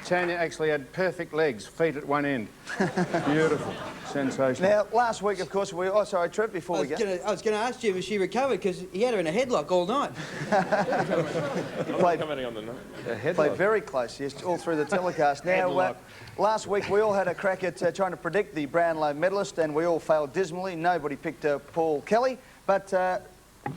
Tanya actually had perfect legs, feet at one end. Beautiful. Sensational. Now, last week, of course, we... Oh, sorry, Trev, before we go. I was going to ask Jim if she recovered, because he had her in a headlock all night. He played very close, yes, all through the telecast. Now, last week, we all had a crack at trying to predict the Brownlow medalist, and we all failed dismally. Nobody picked Paul Kelly, but...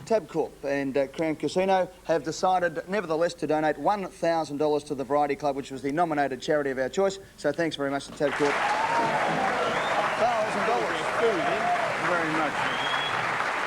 Tabcorp and Crown Casino have decided, nevertheless, to donate $1,000 to the Variety Club, which was the nominated charity of our choice. So thanks very much to Tabcorp. $1,000. Very much.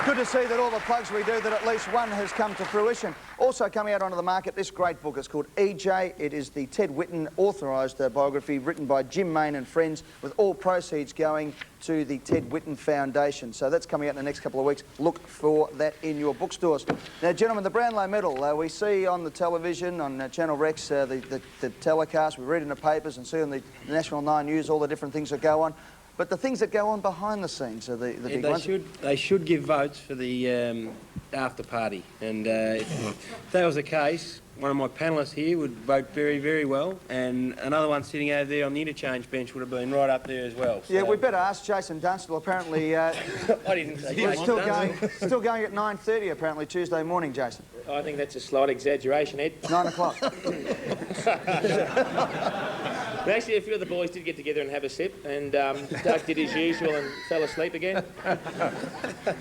Good to see that all the plugs we do, that at least one has come to fruition. Also coming out onto the market, this great book is called EJ. It is the Ted Whitten authorised biography written by Jim Mayne and friends, with all proceeds going to the Ted Whitten Foundation. So that's coming out in the next couple of weeks. Look for that in your bookstores. Now, gentlemen, the Brownlow Medal, we see on the television, on Channel Rex, the telecast, we read in the papers and see on the National 9 News all the different things that go on. But the things that go on behind the scenes are the big ones. They should give votes for the after party. And if that was the case, one of my panellists here would vote very, very well, and another one sitting over there on the interchange bench would have been right up there as well. So. Yeah, we better ask Jason Dunstall. Apparently, I didn't say he's still going at 9:30 apparently Tuesday morning, Jason. I think that's a slight exaggeration, Ed. 9 o'clock. But actually, a few of the boys did get together and have a sip, and Doug did his usual and fell asleep again.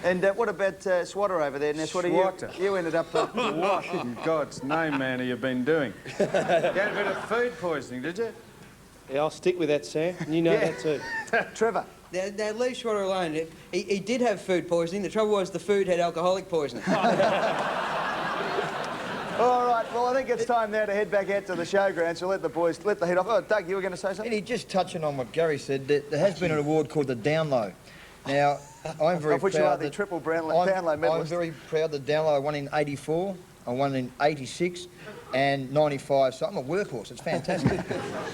And what about Swatter over there? Now, Swatter, you ended up... What in God's name, man, have you been doing? You had a bit of food poisoning, did you? Yeah, I'll stick with that, Sam. You know that too. Trevor. Now leave Schroeder alone. He did have food poisoning. The trouble was the food had alcoholic poisoning. All right, well, I think it's time now to head back out to the showground, so let the boys let the head off. Oh, Doug, you were going to say something? Eddie, just touching on what Gary said, there has been an award called the Downlow. Now, I'm very proud... Of which you are the triple Brownlow medalist. I'm very proud the Downlow. I won in '84, I won in '86 and '95, so I'm a workhorse. It's fantastic.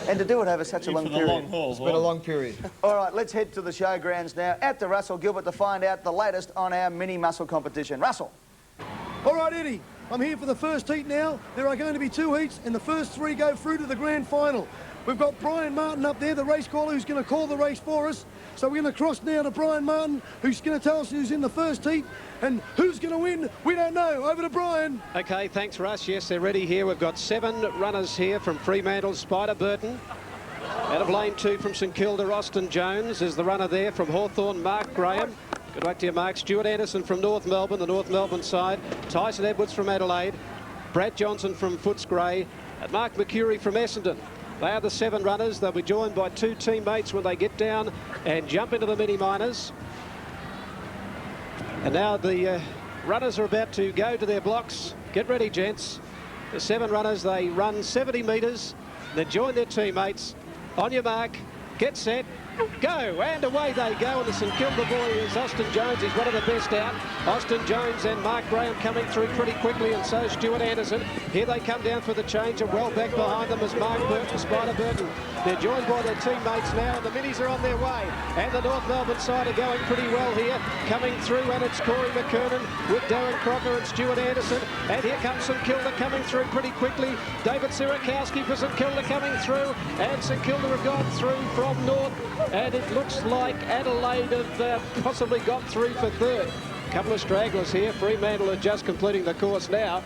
And to do it over such a long period. It's been a long period. All right, let's head to the showgrounds now at the Russell Gilbert to find out the latest on our mini muscle competition. Russell. All right, Eddie. I'm here for the first heat now. There are going to be 2 heats, and the first 3 go through to the grand final. We've got Brian Martin up there, the race caller, who's going to call the race for us. So we're going to cross now to Brian Martin, who's going to tell us who's in the first heat. And who's going to win, we don't know. Over to Brian. OK, thanks, Russ. Yes, they're ready here. We've got 7 runners here from Fremantle's Spider Burton. Out of lane 2 from St Kilda, Austin Jones is the runner there. From Hawthorn, Mark Graham. Good luck to you, Mark. Stuart Anderson from North Melbourne, the North Melbourne side. Tyson Edwards from Adelaide. Brad Johnson from Footscray. And Mark McCurry from Essendon. They are the 7 runners. They'll be joined by 2 teammates when they get down and jump into the mini minors. And now the runners are about to go to their blocks. Get ready, gents. The 7 runners, they run 70 metres, then join their teammates. On your mark, get set, go, and away they go. And the St Kilda boy is Austin Jones. He's one of the best out. Austin Jones and Mark Graham coming through pretty quickly, and so Stuart Anderson. Here they come down for the change, and well back behind them is Mark Burton, Spider Burton. They're joined by their teammates now, and the minis are on their way. And the North Melbourne side are going pretty well here. Coming through, and it's Corey McKernan with Darren Crocker and Stuart Anderson. And here comes St Kilda coming through pretty quickly. David Sirakowski for St Kilda coming through, and St Kilda have gone through from North. And it looks like Adelaide have possibly got through for 3rd. A couple of stragglers here. Fremantle are just completing the course now.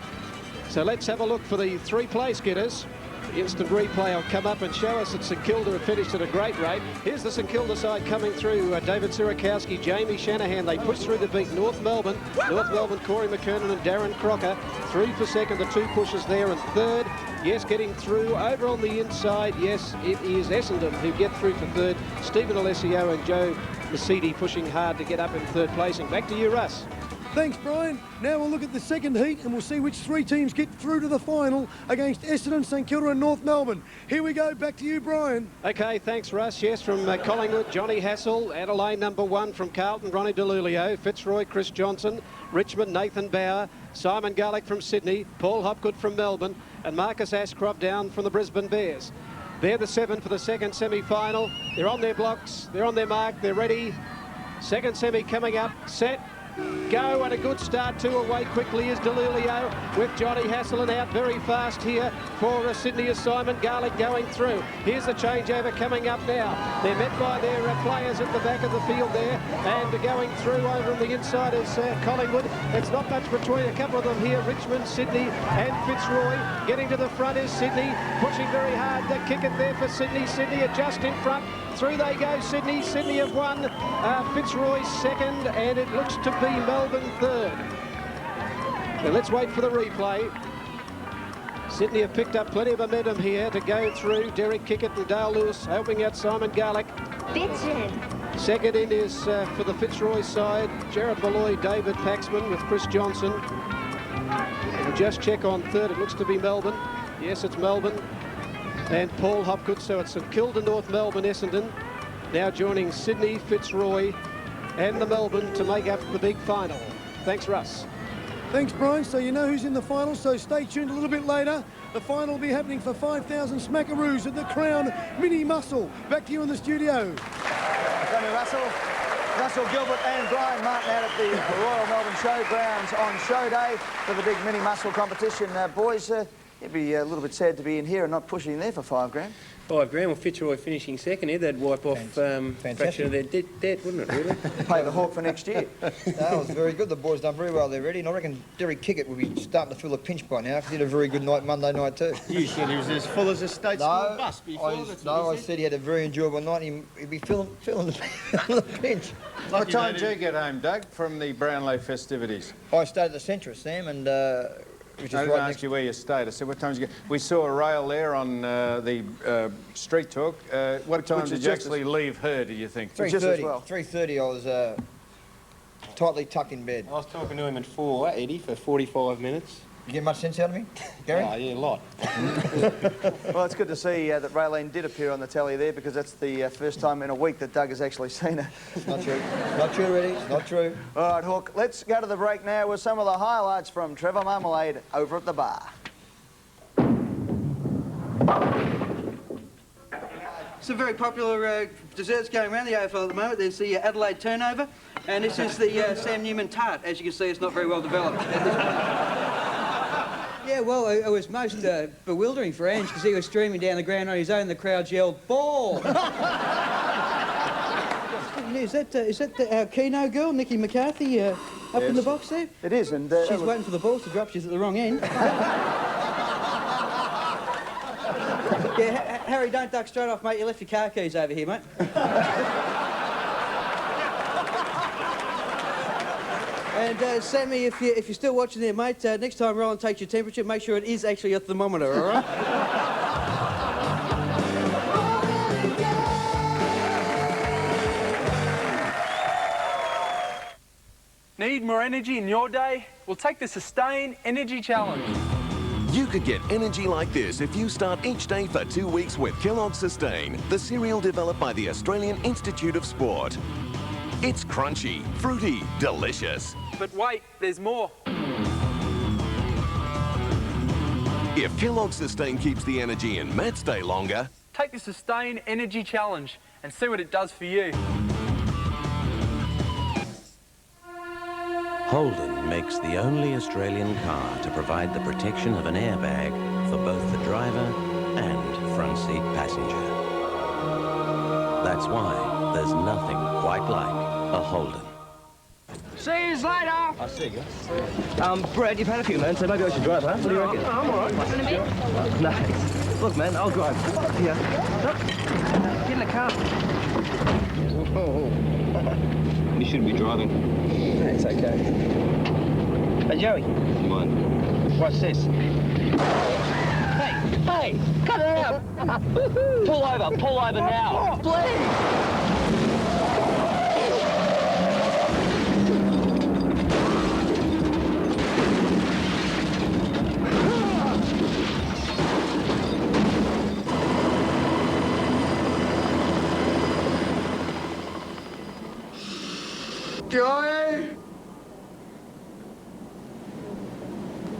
So let's have a look for the 3 place getters. The instant replay will come up and show us that St Kilda have finished at a great rate. Here's the St Kilda side coming through. David Sirakowski, Jamie Shanahan. They push through to beat North Melbourne. North Melbourne, Corey McKernan and Darren Crocker. 3 for 2nd, the 2 pushes there, and 3rd. Yes, getting through over on the inside. Yes, it is Essendon who get through for 3rd. Stephen Alessio and Joe Mercedes pushing hard to get up in 3rd placing. Back to you, Russ. Thanks, Brian. Now we'll look at the 2nd heat and we'll see which 3 teams get through to the final against Essendon, St Kilda and North Melbourne. Here we go. Back to you, Brian. OK, thanks, Russ. Yes, from Collingwood, Johnny Hassel. Adelaide, number 1 from Carlton, Ronnie DeLulio. Fitzroy, Chris Johnson. Richmond, Nathan Bauer. Simon Garlick from Sydney. Paul Hopgood from Melbourne. And Marcus Ashcroft down from the Brisbane Bears. They're the 7 for the 2nd semi-final. They're on their blocks. They're on their mark. They're ready. 2nd semi coming up. Set. go, and a good start. 2 away quickly is Delilio with Johnny Hasselin out very fast here for Sydney is Simon Garlick going through. Here's the changeover coming up now. They're met by their players at the back of the field there, and going through over on the inside is Collingwood. It's not much between a couple of them here, Richmond, Sydney and Fitzroy. Getting to the front is Sydney, pushing very hard to kick it there for Sydney. Sydney are just in front. Through they go, Sydney. Sydney have won. Fitzroy second, and it looks to be Melbourne third. And let's wait for the replay. Sydney have picked up plenty of momentum here to go through. Derek Kickett and Dale Lewis helping out Simon Garlick. Second in is for the Fitzroy side, Jared Malloy, David Paxman with Chris Johnson. We'll just check on third. It looks to be Melbourne. Yes, it's Melbourne. And Paul Hopgood, so it's St Kilda, North Melbourne, Essendon. Now joining Sydney, Fitzroy and the Melbourne to make up the big final. Thanks, Russ. Thanks, Brian. So you know who's in the final, so stay tuned a little bit later. The final will be happening for 5,000 smackaroos at the Crown Mini Muscle. Back to you in the studio. Tony Russell Gilbert and Brian Martin out at the Royal Melbourne Showgrounds on show day for the big Mini Muscle competition. Boys, it'd be a little bit sad to be in here and not pushing in there for $5 grand. $5 grand, well, Fitzroy finishing second here, that'd wipe off fraction of their debt, wouldn't it, really? Pay the Hawk for next year. That was very good. The boys done very well there, Eddie. And I reckon Derek Kickett will be starting to feel a pinch by now, because he had a very good night Monday night too. You said he was as full as a state school bus before. I said he had a very enjoyable night. He'd be feeling the pinch. What time did you get home, Doug, from the Brownlow festivities? I stayed at the Centre, Sam, and which is I didn't right ask you where you stayed. I said, what time did you get? We saw a rail there on the street talk. What time did you actually leave her, do you think? 3:30. 3:30 I was tightly tucked in bed. I was talking to him at 4, Eddie, for 45 minutes. You get much sense out of me, Gary? Oh, yeah, a lot. Well, it's good to see that Raylene did appear on the telly there, because that's the first time in a week that Doug has actually seen her. It's not true. Not true, Eddie. It's not true. All right, Hook, let's go to the break now with some of the highlights from Trevor Marmalade over at the bar. Some very popular desserts going around the AFL at the moment. There's the Adelaide turnover, and this is the Sam Newman tart. As you can see, it's not very well developed. Yeah, well, it was most bewildering for Ange, because he was streaming down the ground on his own. The crowd yelled, "Ball!" Is that our Keno girl, Nikki McCarthy, up in the box there? It is, and... She's waiting for the balls to drop. She's at the wrong end. Yeah, Harry, don't duck straight off, mate. You left your car keys over here, mate. And Sammy, if you're still watching there, mate, next time Roland takes your temperature, make sure it is actually a thermometer, all right? Need more energy in your day? Well, take the Sustain Energy Challenge. You could get energy like this if you start each day for 2 weeks with Kellogg's Sustain, the cereal developed by the Australian Institute of Sport. It's crunchy, fruity, delicious. But wait, there's more. If Kellogg's Sustain keeps the energy in Matt's day longer, Take the Sustain Energy Challenge and see what it does for you. Holden makes the only Australian car to provide the protection of an airbag for both the driver and front seat passenger. That's why there's nothing quite like a Holden. See you later. I'll see you. Brad, you've had a few, man, so maybe I should drive, huh? What do you reckon? I'm all right. Want a bit? No. Look, man, I'll drive. Here. Get in the car. You shouldn't be driving. It's okay. Hey, Joey. Come on. What's this? Hey, cut it out. Pull over now. Please.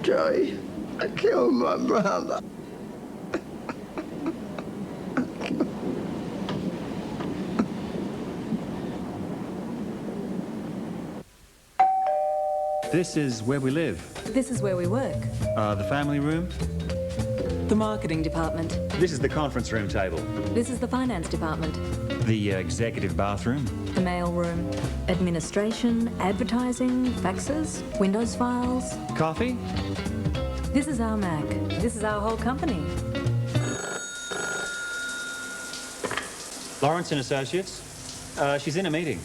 Joey, I killed my brother. This is where we live. This is where we work. The family room. The marketing department. This is the conference room table. This is the finance department. The executive bathroom. The mail room. Administration, advertising, faxes, Windows files. Coffee. This is our Mac. This is our whole company. Lawrence and Associates. She's in a meeting.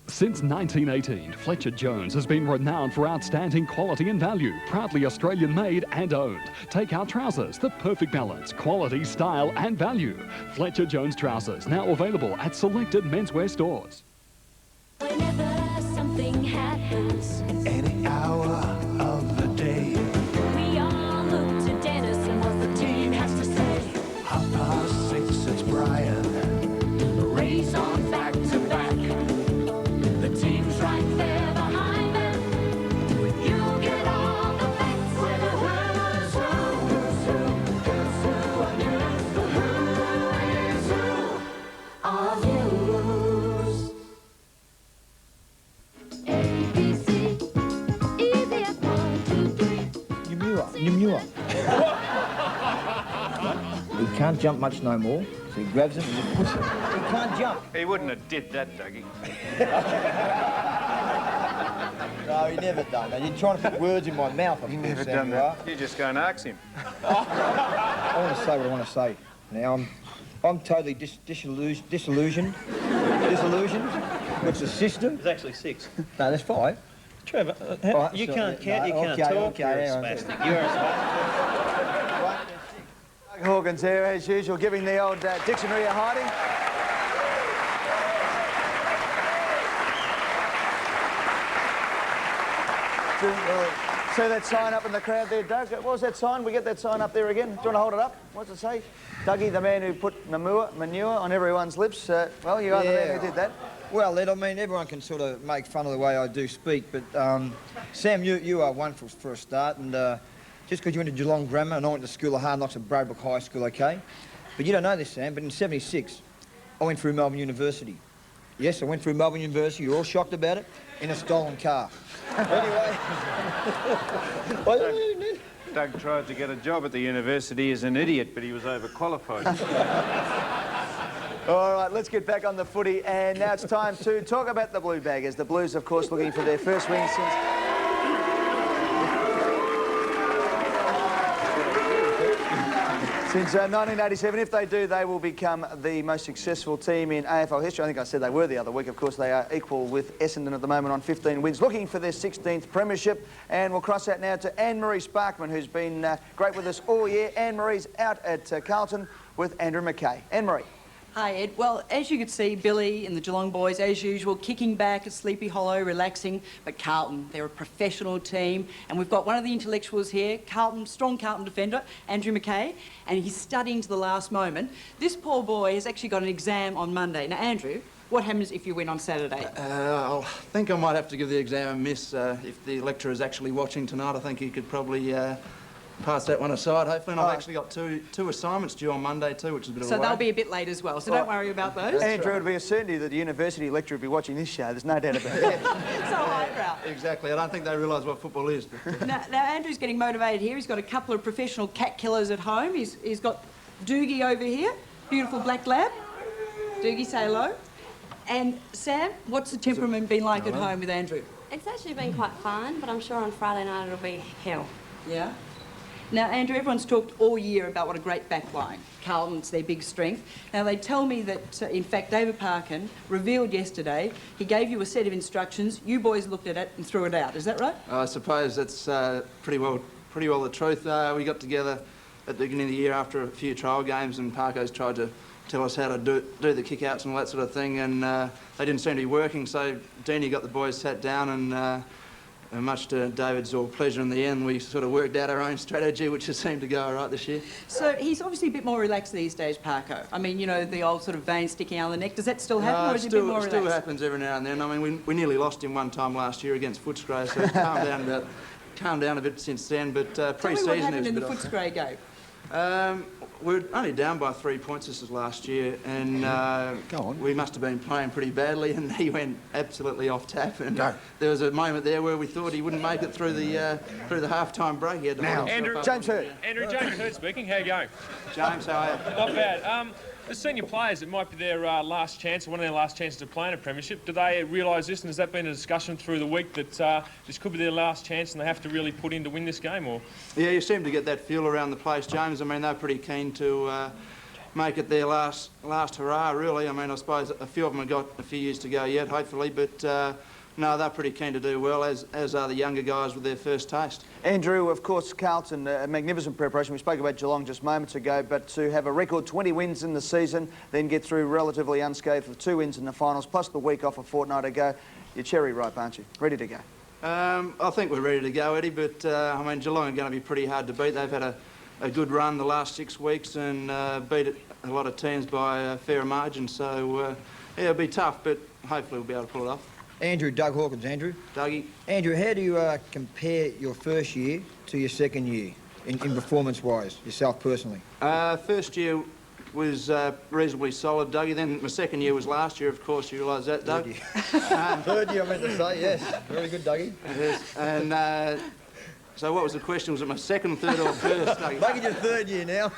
Since 1918, Fletcher Jones has been renowned for outstanding quality and value. Proudly Australian-made and owned. Take our trousers, the perfect balance, quality, style and value. Fletcher Jones trousers, now available at selected menswear stores. Whenever something happens, Any hour of the day, we all look to Dennis and what the team has to say. 6:30, it's Brian. Race on back to back. The team's right there behind them. You'll get all the facts. Where the who's who and who of news. ABC, EVF 1, 2, 3. Numua. He can't jump much no more, so he grabs him and just puts him. He can't jump. He wouldn't have did that, Dougie. No, he never done that. You're trying to put words in my mouth. He never done that. You just go and ask him. I want to say what I want to say. Now, I'm totally disillusioned. Disillusioned with the system. There's actually 6. No, there's 5. Trevor, Right, you so- can't count, you can't okay, talk. okay, You're a hang on. spastic. You're a spastic. Doug Hawkins here, as usual, giving the old dictionary a hiding. See that sign up in the crowd there, Doug? What was that sign? We get that sign up there again. Do you want to hold it up? What's it say? Dougie, the man who put manure on everyone's lips. Well, you are the man who did that. Well, Ed, I mean, everyone can sort of make fun of the way I do speak, but Sam, you are one for a start, and just because you went to Geelong Grammar and I went to School of Hard Knocks at Braybrook High School, okay? But you don't know this, Sam, but in '76, I went through Melbourne University. Yes, I went through Melbourne University. You're all shocked about it, in a stolen car. Anyway. Doug tried to get a job at the university as an idiot, but he was overqualified. All right, let's get back on the footy, and now it's time to talk about the Blue Baggers. The Blues, of course, looking for their first win since 1987. If they do, they will become the most successful team in AFL history. I think I said they were the other week. Of course, they are equal with Essendon at the moment on 15 wins, looking for their 16th premiership. And we'll cross out now to Anne-Marie Sparkman, who's been great with us all year. Anne-Marie's out at Carlton with Andrew McKay. Anne-Marie. Hi, Ed. Well, as you could see, Billy and the Geelong boys, as usual, kicking back at Sleepy Hollow, relaxing. But Carlton, they're a professional team. And we've got one of the intellectuals here, strong Carlton defender, Andrew McKay, and he's studying to the last moment. This poor boy has actually got an exam on Monday. Now, Andrew, what happens if you win on Saturday? I think I might have to give the exam a miss. If the lecturer is actually watching tonight, I think he could probably pass that one aside, hopefully. And I've actually got two assignments due on Monday too, which is a bit of a So they'll be a bit late as well, so don't worry about those. Andrew, it would be a certainty that the university lecturer would be watching this show. There's no doubt about it. So highbrow. Exactly. I don't think they realise what football is. But, Now, Andrew's getting motivated here. He's got a couple of professional cat killers at home. He's got Doogie over here, beautiful black lab. Doogie, say hello. And Sam, what's the temperament been like at home with Andrew? It's actually been quite fun, but I'm sure on Friday night it'll be hell. Yeah? Now, Andrew, everyone's talked all year about what a great back line. Carlton's their big strength. Now, they tell me that, in fact, David Parkin revealed yesterday he gave you a set of instructions. You boys looked at it and threw it out. Is that right? I suppose that's pretty well the truth. We got together at the beginning of the year after a few trial games, and Parko's tried to tell us how to do the kick-outs and all that sort of thing, and they didn't seem to be working, so Deanie got the boys sat down, and much to David's pleasure in the end, we sort of worked out our own strategy, which has seemed to go all right this year. So he's obviously a bit more relaxed these days, Parko. I mean, you know, the old sort of vein sticking out of the neck. Does that still happen, or is he a bit more relaxed? It still happens every now and then. I mean, we nearly lost him one time last year against Footscray, so it's calmed down a bit since then, but pre-season... Tell me what happened in the Footscray game. We're only down by 3 points this is last year, and we must have been playing pretty badly, and he went absolutely off tap. And there was a moment there where we thought he wouldn't make it through the half-time break. He had to hold himself up. James Hurd. Andrew, James Hurd speaking. How you going? James, how are you? Not bad. The senior players, it might be their last chance, or one of their last chances to play in a premiership. Do they realise this, and has that been a discussion through the week that this could be their last chance and they have to really put in to win this game? Or Yeah, you seem to get that feel around the place, James. I mean, they're pretty keen to make it their last hurrah, really. I mean, I suppose a few of them have got a few years to go yet, hopefully, but no, they're pretty keen to do well, as are the younger guys with their first taste. Andrew, of course, Carlton, a magnificent preparation. We spoke about Geelong just moments ago, but to have a record 20 wins in the season, then get through relatively unscathed with 2 wins in the finals, plus the week off a fortnight ago, you're cherry ripe, aren't you? Ready to go? I think we're ready to go, Eddie, but I mean, Geelong are going to be pretty hard to beat. They've had a good run the last 6 weeks and beat a lot of teams by a fair margin, so yeah, it'll be tough, but hopefully we'll be able to pull it off. Andrew, Doug Hawkins. Andrew. Dougie. Andrew, how do you compare your first year to your second year in performance-wise, yourself personally? First year was reasonably solid, Dougie. Then my second year was last year, of course. You realise that, Doug? Third year, I meant to say, yes. Very good, Dougie. Yes. And so what was the question? Was it my second, third or first, Dougie? Make it your third year now.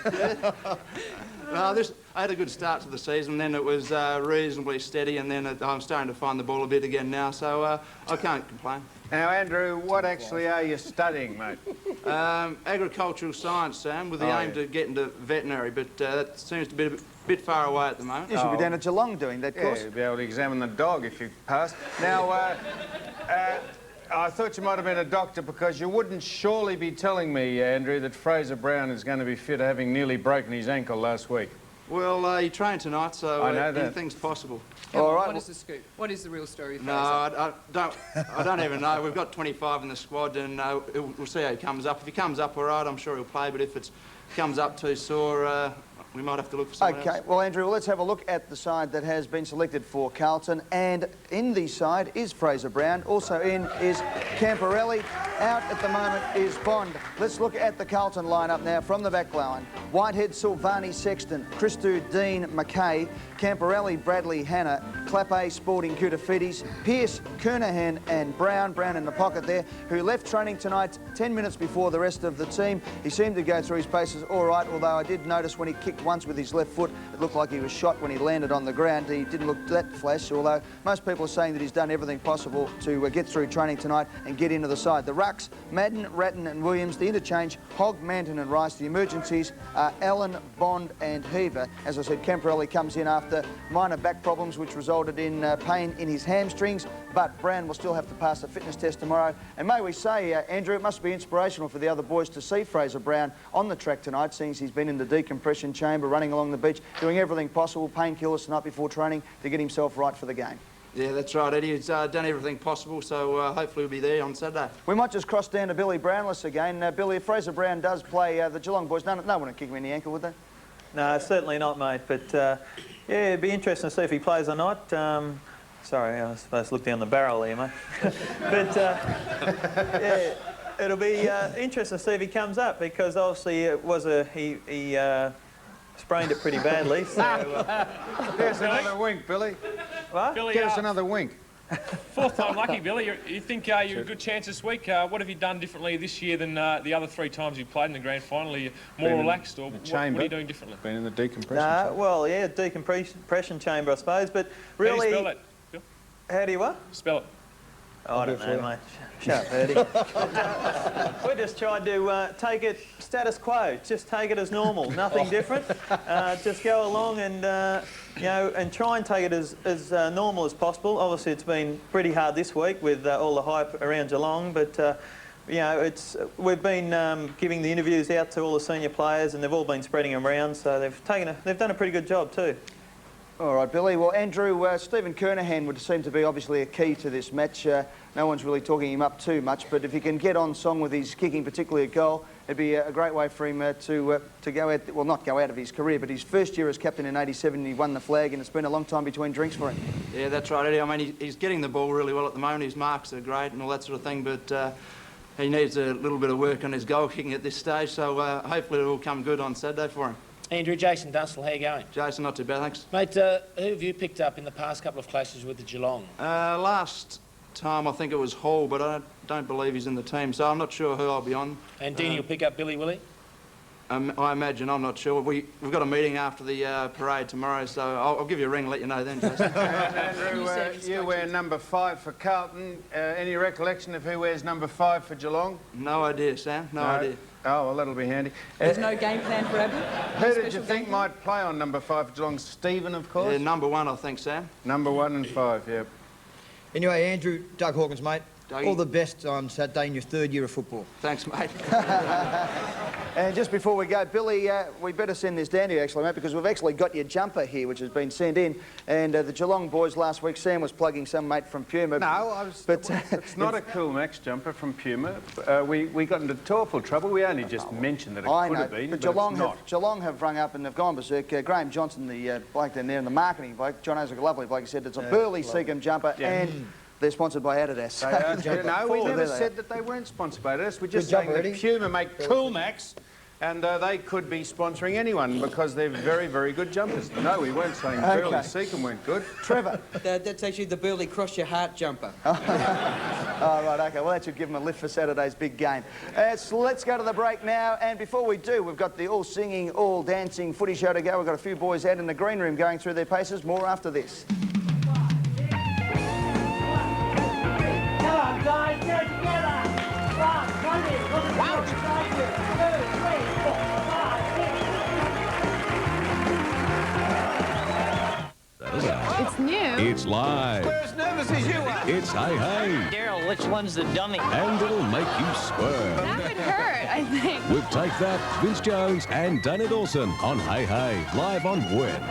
No, I had a good start to the season, then it was reasonably steady, and then I'm starting to find the ball a bit again now, so I can't complain. Now, Andrew, what actually are you studying, mate? Agricultural science, Sam, with the aim to get into veterinary, but that seems to be a bit far away at the moment. You should be down at Geelong doing that course. Yeah, you'll be able to examine the dog if you pass. Now, I thought you might have been a doctor, because you wouldn't surely be telling me, Andrew, that Fraser Brown is going to be fit, having nearly broken his ankle last week. Well, he trained tonight, so I know that. anything's possible. All right. What is the scoop? What is the real story? No, I don't even know. We've got 25 in the squad, and we'll see how he comes up. If he comes up all right, I'm sure he'll play, but if it comes up too sore, we might have to look for someone else. Okay, well, Andrew, let's have a look at the side that has been selected for Carlton. And in the side is Fraser Brown. Also in is Camporelli. Out at the moment is Bond. Let's look at the Carlton lineup now from the back line. Whitehead, Silvani, Sexton, Christou, Dean, McKay, Camporelli, Bradley, Hanna, Clappe, Sporting, Koutafidis, Pearce, Kernahan and Brown. Brown in the pocket there, who left training tonight 10 minutes before the rest of the team. He seemed to go through his paces all right, although I did notice when he kicked once with his left foot, it looked like he was shot when he landed on the ground. He didn't look that flash, although most people are saying that he's done everything possible to get through training tonight and get into the side. The rucks, Madden, Ratton and Williams. The interchange, Hogg, Manton and Rice. The emergencies are Allen, Bond and Heaver. As I said, Camporelli comes in after minor back problems which resulted in pain in his hamstrings, but Brown will still have to pass the fitness test tomorrow. And may we say, Andrew, it must be inspirational for the other boys to see Fraser Brown on the track tonight, seeing as he's been in the decompression chamber, running along the beach, doing everything possible, painkillers tonight before training, to get himself right for the game. Yeah, that's right, Eddie. He's done everything possible, so hopefully we'll be there on Saturday. We might just cross down to Billy Brownless again. Billy, if Fraser Brown does play the Geelong boys, no one would kick him in the ankle, would they? No, certainly not, mate. But, yeah, it'd be interesting to see if he plays or not. Sorry, I was supposed to look down the barrel there, mate. But, yeah, it'll be interesting to see if he comes up, because obviously it was he sprained it pretty badly, so... Here's another wink, Billy. What? Billy, Give us another wink. Fourth time lucky, Billy. You think you're a good chance this week? What have you done differently this year than the other 3 times you played in the grand final? Are you more relaxed, or what are you doing differently? Been in the decompression chamber. Well, yeah, decompression chamber, I suppose, but really... How do you spell that, Bill? How do you what? Spell it. Oh, I don't know, mate. Shut up, Eddie. We're just trying to take it status quo. Just take it as normal. Nothing different. Just go along and, you know, and try and take it as normal as possible. Obviously, it's been pretty hard this week with all the hype around Geelong, but, you know, we've been giving the interviews out to all the senior players, and they've all been spreading them around, so they've done a pretty good job too. All right, Billy. Well, Andrew, Stephen Kernahan would seem to be obviously a key to this match. No one's really talking him up too much, but if he can get on song with his kicking, particularly a goal, it'd be a great way for him to go out, well, not go out of his career, but his first year as captain in '87, he won the flag, and it's been a long time between drinks for him. Yeah, that's right, Eddie. I mean, he's getting the ball really well at the moment. His marks are great and all that sort of thing, but he needs a little bit of work on his goal kicking at this stage, so hopefully it will come good on Saturday for him. Andrew, Jason Dunstall, how you going? Jason, not too bad, thanks. Mate, who have you picked up in the past couple of clashes with the Geelong? Last time I think it was Hall, but I don't believe he's in the team, so I'm not sure who I'll be on. And Deanie will pick up Billy, will he? I imagine, I'm not sure. We've got a meeting after the parade tomorrow, so I'll give you a ring and let you know then, Jason. Andrew, you wear number 5 for Carlton. Any recollection of who wears number 5 for Geelong? No idea, Sam. No idea. Oh, well, that'll be handy. There's no game plan for Abbott? Who did you think might play on number 5 for Geelong? Stephen, of course? Yeah, number 1, I think, Sam. Number 1 and 5, yep. Anyway, Andrew, Doug Hawkins, mate. Dougie. All the best on Saturday in your 3rd year of football. Thanks, mate. And just before we go, Billy, we better send this down to you, actually, mate, because we've actually got your jumper here, which has been sent in. And the Geelong boys last week, Sam was plugging some mate from Puma. No, it's not a Cool Max jumper from Puma. We got into awful trouble. We only just mentioned that it could have been, but Geelong have rung up and they've gone berserk. Graham Johnson, the bloke down there, and the marketing bloke, Jono's a lovely bloke, he said it's a Burley Seacombe jumper, and they're sponsored by Adidas. No, we never said that they weren't sponsored by Adidas. We're just saying that Puma make Cool Max, and they could be sponsoring anyone because they're very, very good jumpers. No, we weren't saying Burley Seacombe weren't good. Trevor. That's actually the Burley Cross Your Heart jumper. Oh, right, OK. Well, that should give them a lift for Saturday's big game. So let's go to the break now. And before we do, we've got the all-singing, all-dancing footy show to go. We've got a few boys out in the green room going through their paces. More after this. Come on, guys, get it together. 1, 2, 3, 4, 5, 6. It's new. It's live. We're as nervous as you are. It's Hey Hey. Daryl, which one's the dummy? And it'll make you swerve. That would hurt, I think. With Take That, Vince Jones and Dana Dawson on Hey Hey, live on When.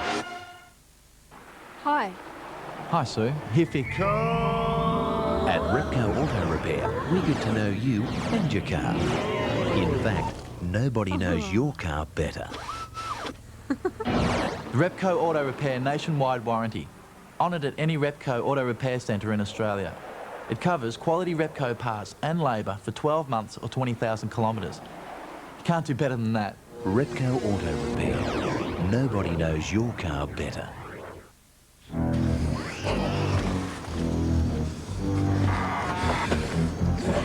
Hi. Hi, Sue. Here for At Repco Auto Repair, we get to know you and your car. In fact, nobody knows your car better. Repco Auto Repair nationwide warranty. Honoured at any Repco Auto Repair Centre in Australia. It covers quality Repco parts and labour for 12 months or 20,000 kilometres. You can't do better than that. Repco Auto Repair. Nobody knows your car better.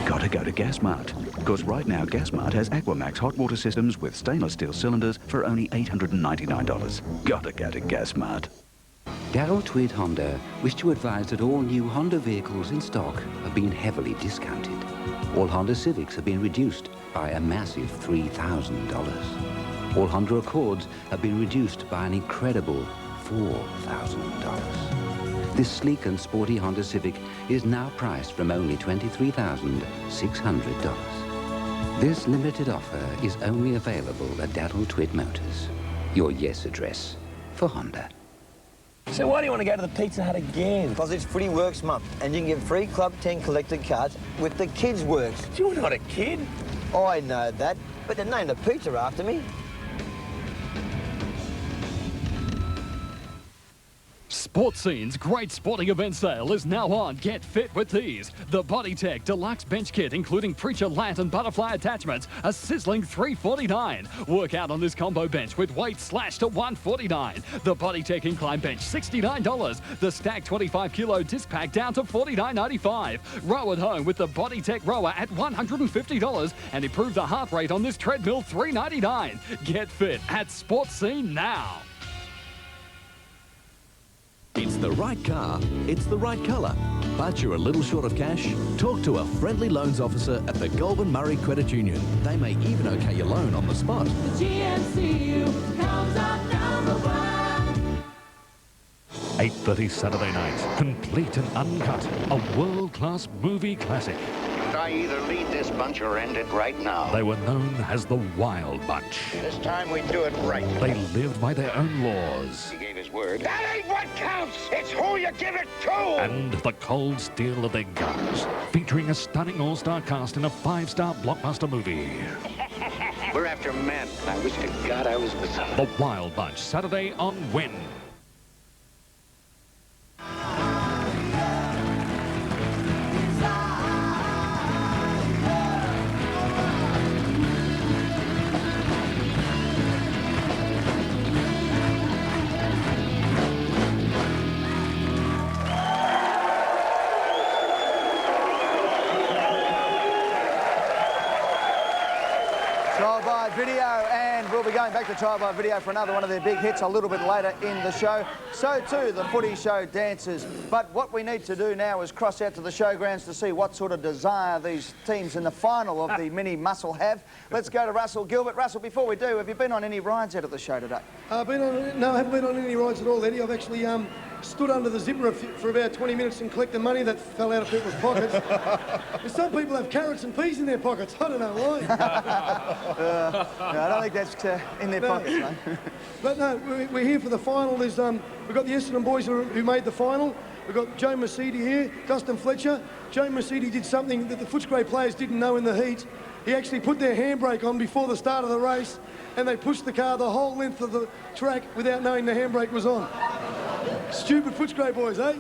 Gotta go to Gasmart. Because right now Gasmart has Aquamax hot water systems with stainless steel cylinders for only $899. Gotta go to Gasmart. Darryl Tweed Honda wish to advise that all new Honda vehicles in stock have been heavily discounted. All Honda Civics have been reduced by a massive $3,000. All Honda Accords have been reduced by an incredible $4,000. This sleek and sporty Honda Civic is now priced from only $23,600. This limited offer is only available at Darryl Tweed Motors, your yes address for Honda. So why do you want to go to the Pizza Hut again? Because it's Footy Works month, and you can get free Club 10 collected cards with the Kids Works. You're not a kid. I know that, but they named the pizza after me. Sports Scene's great sporting event sale is now on. Get fit with these. The BodyTech Deluxe Bench Kit, including Preacher Lat and Butterfly attachments, a sizzling $349. Work out on this combo bench with weight slashed to $149. The BodyTech Incline Bench, $69. The Stack 25 kilo disc pack down to $49.95. Row at home with the BodyTech Rower at $150. And improve the heart rate on this treadmill, $399. Get fit at Sports Scene now. It's the right car, it's the right colour, but you're a little short of cash? Talk to a friendly loans officer at the Goulburn Murray Credit Union. They may even okay your loan on the spot. The GMCU comes up number 1. 8:30 Saturday night, complete and uncut, a world-class movie classic. I either lead this bunch or end it right now. They were known as the Wild Bunch. This time we do it right. They lived by their own laws. He gave his word. That ain't what counts! It's who you give it to! And the cold steel of their guns. Featuring a stunning all-star cast in a 5-star blockbuster movie. We're after men. I wish to God I was with them. The Wild Bunch, Saturday on When. by video, and we'll be going back to trial by video for another one of their big hits a little bit later in the show. So too the Footy Show dancers. But what we need to do now is cross out to the showgrounds to see what sort of desire these teams in the final of the mini muscle have. Let's go to Russell Gilbert. Russell, before we do, have you been on any rides out at the show today? No, I haven't been on any rides at all, Eddie. I've actually stood under the zipper for about 20 minutes and collected money that fell out of people's pockets. And some people have carrots and peas in their pockets. I don't know why. No, I don't think that's in their pockets, mate. But no, we're here for the final. We've got the Essendon boys who made the final. We've got Joe Mercedes here, Dustin Fletcher. Joe Mercedes did something that the Footscray players didn't know in the heat. He actually put their handbrake on before the start of the race, and they pushed the car the whole length of the track without knowing the handbrake was on. Stupid Footscray boys, eh?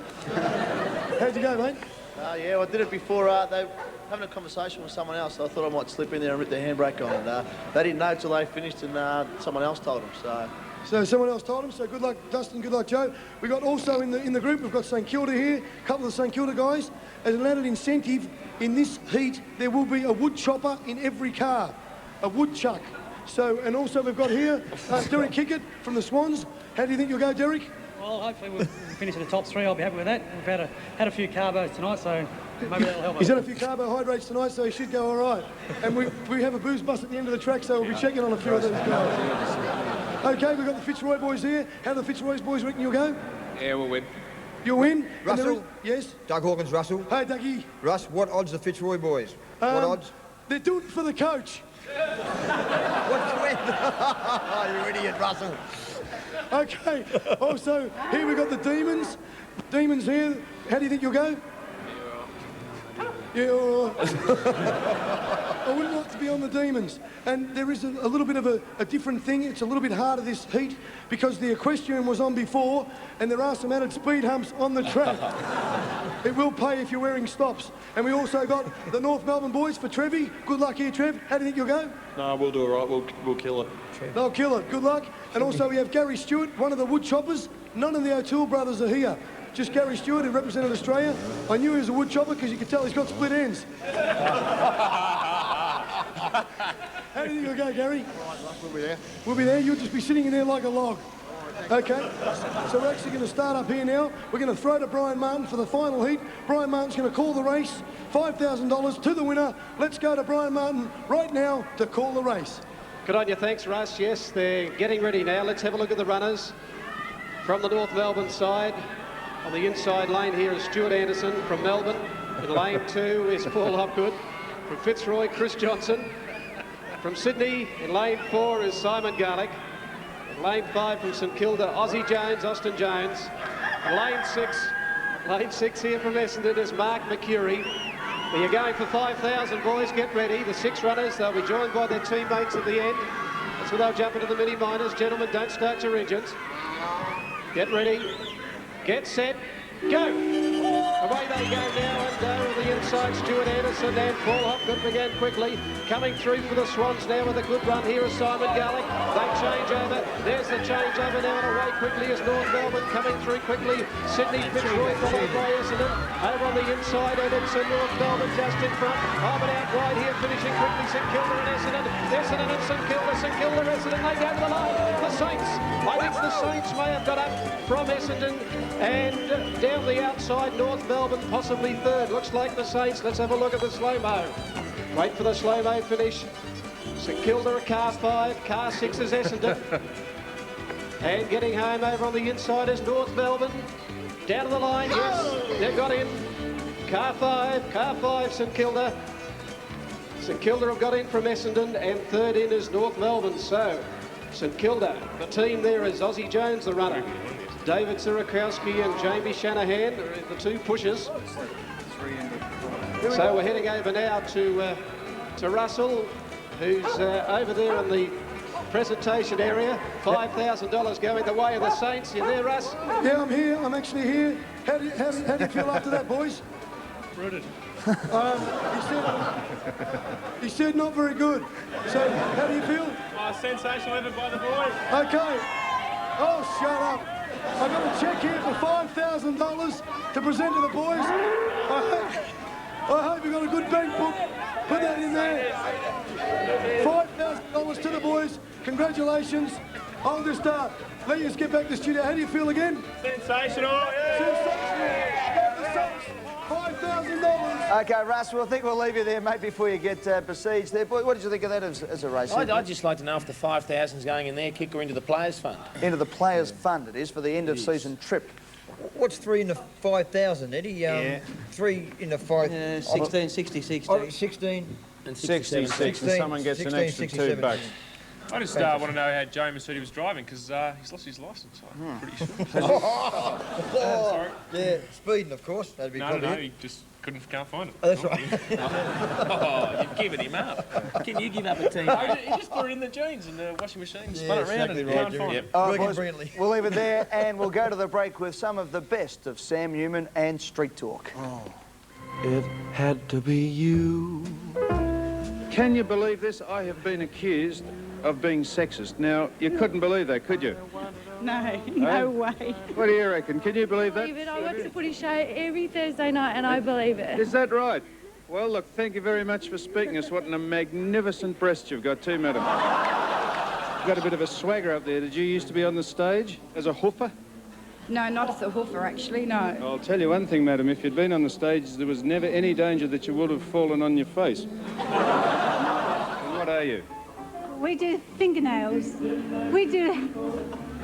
How'd you go, mate? Yeah, well, I did it before. They were having a conversation with someone else, so I thought I might slip in there and rip their handbrake on. And they didn't know till they finished, and someone else told them. So someone else told him. So good luck, Dustin. Good luck, Joe. We got also in the group. We've got St Kilda here. A couple of St Kilda guys. As an added incentive, in this heat, there will be a wood chopper in every car, a wood chuck. So, and also we've got here Derek Kickett from the Swans. How do you think you'll go, Derek? Well, hopefully we'll finish in the top three. I'll be happy with that. We've had a few carbos tonight, so maybe that'll help us. He's had a few carbohydrates tonight, so he should go all right. And we have a booze bus at the end of the track, so we'll be checking on a few of those guys. Okay, we've got the Fitzroy boys here. How do the Fitzroy boys reckon you'll go? Yeah, we'll win. You'll win? Russell? Yes? Doug Hawkins, Russell. Hey, Dougie. Russ, what odds the Fitzroy boys? What odds? They're doing it for the coach. What's the win? You idiot, Russell. Okay, also, here we've got the Demons. Demons here. How do you think you'll go? Yeah, all right. I wouldn't like to be on the Demons. And there is a little bit of a different thing. It's a little bit harder this heat because the equestrian was on before and there are some added speed humps on the track. It will pay if you're wearing stops. And we also got the North Melbourne boys for Trevi. Good luck here, Trev. How do you think you'll go? No, we'll do all right. We'll kill it. They'll kill it. Good luck. And also we have Gary Stewart, one of the wood choppers. None of the O'Toole brothers are here. Just Gary Stewart, who represented Australia. I knew he was a wood chopper because you could tell he's got split ends. How do you think you'll go, Gary? We'll be there. We'll be there. You'll just be sitting in there like a log. Okay, so we're actually going to start up here now. We're going to throw to Brian Martin for the final heat. Brian Martin's going to call the race. $5,000 to the winner. Let's go to Brian Martin right now to call the race. Good on you, thanks, Russ. Yes, they're getting ready now. Let's have a look at the runners. From the North Melbourne side, on the inside lane here is Stuart Anderson from Melbourne. In lane 2 is Paul Hopgood. From Fitzroy, Chris Johnson. From Sydney, in lane 4 is Simon Garlick. In lane 5 from St Kilda, Aussie Jones, Austin Jones. In lane 6 here from Essendon is Mark McCurry. We are going for 5,000, boys. Get ready. The 6 runners, they'll be joined by their teammates at the end. That's where they'll jump into the mini minors. Gentlemen, don't start your engines. Get ready. Get set. Go! Away they go now, and over the inside, Stuart Anderson and Paul Hopgood began quickly. Coming through for the Swans now with a good run here is Simon Garlick. They change over. There's the change over now, and away quickly is North Melbourne coming through quickly. Sydney Fitzroy followed by Essendon. Over on the inside, Edison, North Melbourne just in front. Harbour out wide here, finishing quickly, St Kilda and Essendon. Essendon and St Kilda, Essendon, they go to the line. The Saints, I think the Saints may have got up from Essendon, and down the outside, North Melbourne possibly third. Looks like the Saints. Let's have a look at the slow-mo. Wait for the slow-mo finish. St Kilda a car 5, car 6 is Essendon. And getting home over on the inside is North Melbourne. Down to the line, yes, they've got in. Car 5, St Kilda. St Kilda have got in from Essendon, and third in is North Melbourne. So, St Kilda, the team there is Aussie Jones, the runner. David Sirakowski and Jamie Shanahan, the 2 pushers. So we're heading over now to Russell, who's over there in the presentation area. $5,000 going the way of the Saints. You there, Russ? Yeah, I'm here. I'm actually here. How do you feel after that, boys? Rooted. He said not very good. So how do you feel? Sensational effort by the boys. Okay. Oh, shut up. I've got a cheque here for $5,000 to present to the boys. I hope you've got a good bank book. Put that in there. $5,000 to the boys. Congratulations. I'll just let you get back to the studio. How do you feel again? Sensational. $5,000. Okay, Russ, I think we'll leave you there, mate, before you get besieged there. What did you think of that as a race? I'd just like to know if the 5,000's going in their kick or into the Players' Fund. Into the Players' Fund, it is, for the end-of-season trip. What's 3 in the 5,000, Eddie? Yeah. 3 in the 5... 16, 60, 60. Oh, 16. And 66, and someone gets an extra $2. I just want to know how Joe Masudi was driving, because he's lost his licence, I'm pretty sure. Sorry. Yeah, speeding, of course. That'd be No, he just can't find it. Oh, that's right. Oh, you've given him up. Can you give up a team? No, he just put it in the jeans and the washing machine, spun it around and can't find it. All right, boys, we'll leave it there, and we'll go to the break with some of the best of Sam Newman and Street Talk. It had to be you. Can you believe this? I have been accused of being sexist. Now, you couldn't believe that, could you? No, no way. What do you reckon? Can you believe that? I watch the Footy Show every Thursday night and I believe it. Is that right? Well, look, thank you very much for speaking us. What a magnificent breast you've got too, madam. You've got a bit of a swagger up there. Did you used to be on the stage as a hoofer? No, not as a hoofer, actually, no. I'll tell you one thing, madam. If you'd been on the stage, there was never any danger that you would have fallen on your face. And what are you? We do fingernails. We do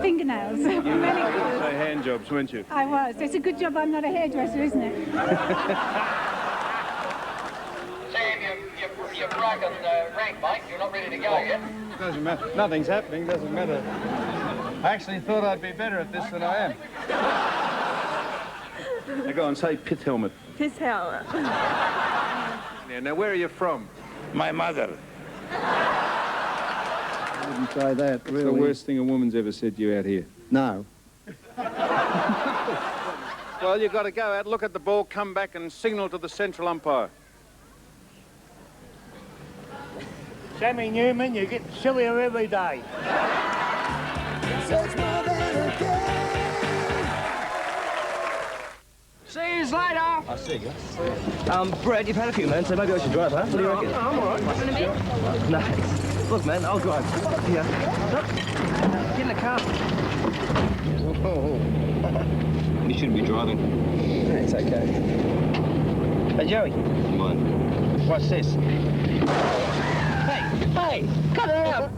fingernails. You Really were good. going to say hand jobs, weren't you? I was. It's a good job I'm not a hairdresser, isn't it? Sam, you've broken the rank, mate. You're not ready to go yet. Doesn't matter. Nothing's happening, doesn't matter. I actually thought I'd be better at this than I am. Now go on, say pith helmet. Piss hell. Now, where are you from? My mother. I wouldn't say that, really. What's the worst thing a woman's ever said to you out here? No. Well, you've got to go out, look at the ball, come back and signal to the central umpire. Sammy Newman, you get sillier every day. See you later. I'll see you. Brad, you've had a few minutes, so maybe I should drive, huh? What do you reckon? No, I'm all right. Want a bit? No. Look, man, I'll drive. Here. Get in the car. You shouldn't be driving. It's okay. Hey, Joey. What? What's this? Hey, cut it out!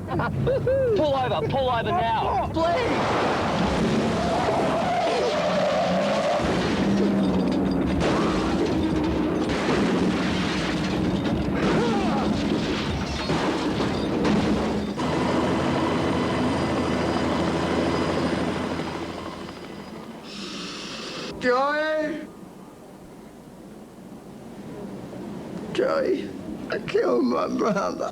Pull over now. Please! Joey, I killed my brother.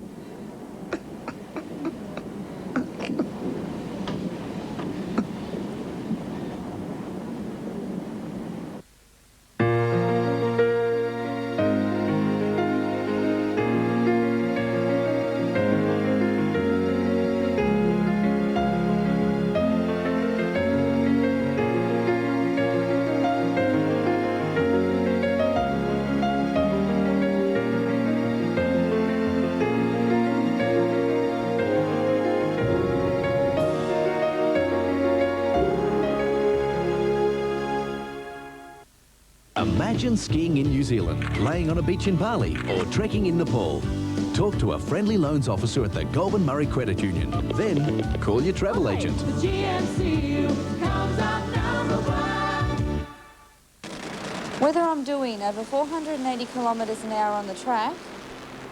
Imagine skiing in New Zealand, laying on a beach in Bali, or trekking in Nepal. Talk to a friendly loans officer at the Goulburn Murray Credit Union. Then call your travel agent. The GMC comes up number one. Whether I'm doing over 480 kilometres an hour on the track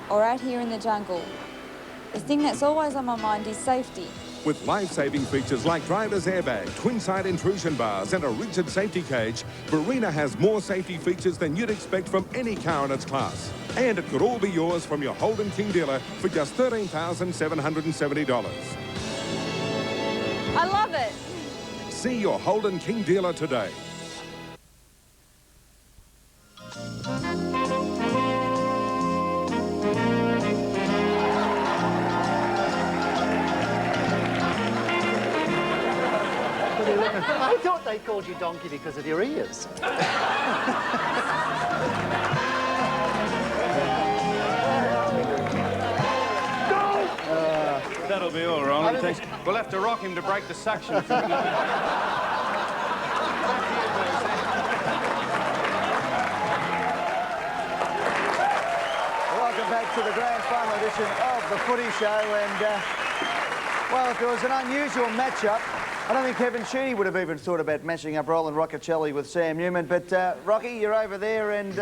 or out here in the jungle, the thing that's always on my mind is safety. With life-saving features like driver's airbag, twin-side intrusion bars and a rigid safety cage, Barina has more safety features than you'd expect from any car in its class. And it could all be yours from your Holden King dealer for just $13,770. I love it. See your Holden King dealer today. I thought they called you donkey because of your ears. That'll be all, Roland. Thanks. We'll have to rock him to break the suction. Welcome back to the grand final edition of the Footy Show, and well, if it was an unusual matchup, I don't think Kevin Sheedy would have even thought about matching up Roland Roccacelli with Sam Newman, but Rocky, you're over there, and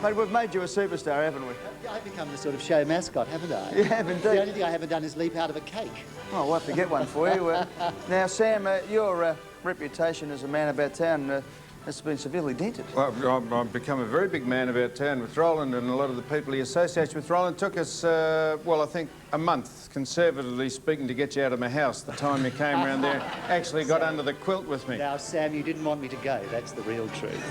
mate, we've made you a superstar, haven't we? I've become the sort of show mascot, haven't I? You have indeed. The only thing I haven't done is leap out of a cake. Oh, we'll have to get one for you. Now, Sam, your reputation as a man about town has been severely dented. Well, I've become a very big man about town with Roland, and a lot of the people he associates with Roland. Took us, well, I think a month, conservatively speaking, to get you out of my house. The time you came around there, actually got under the quilt with me. Now, Sam, you didn't want me to go. That's the real truth.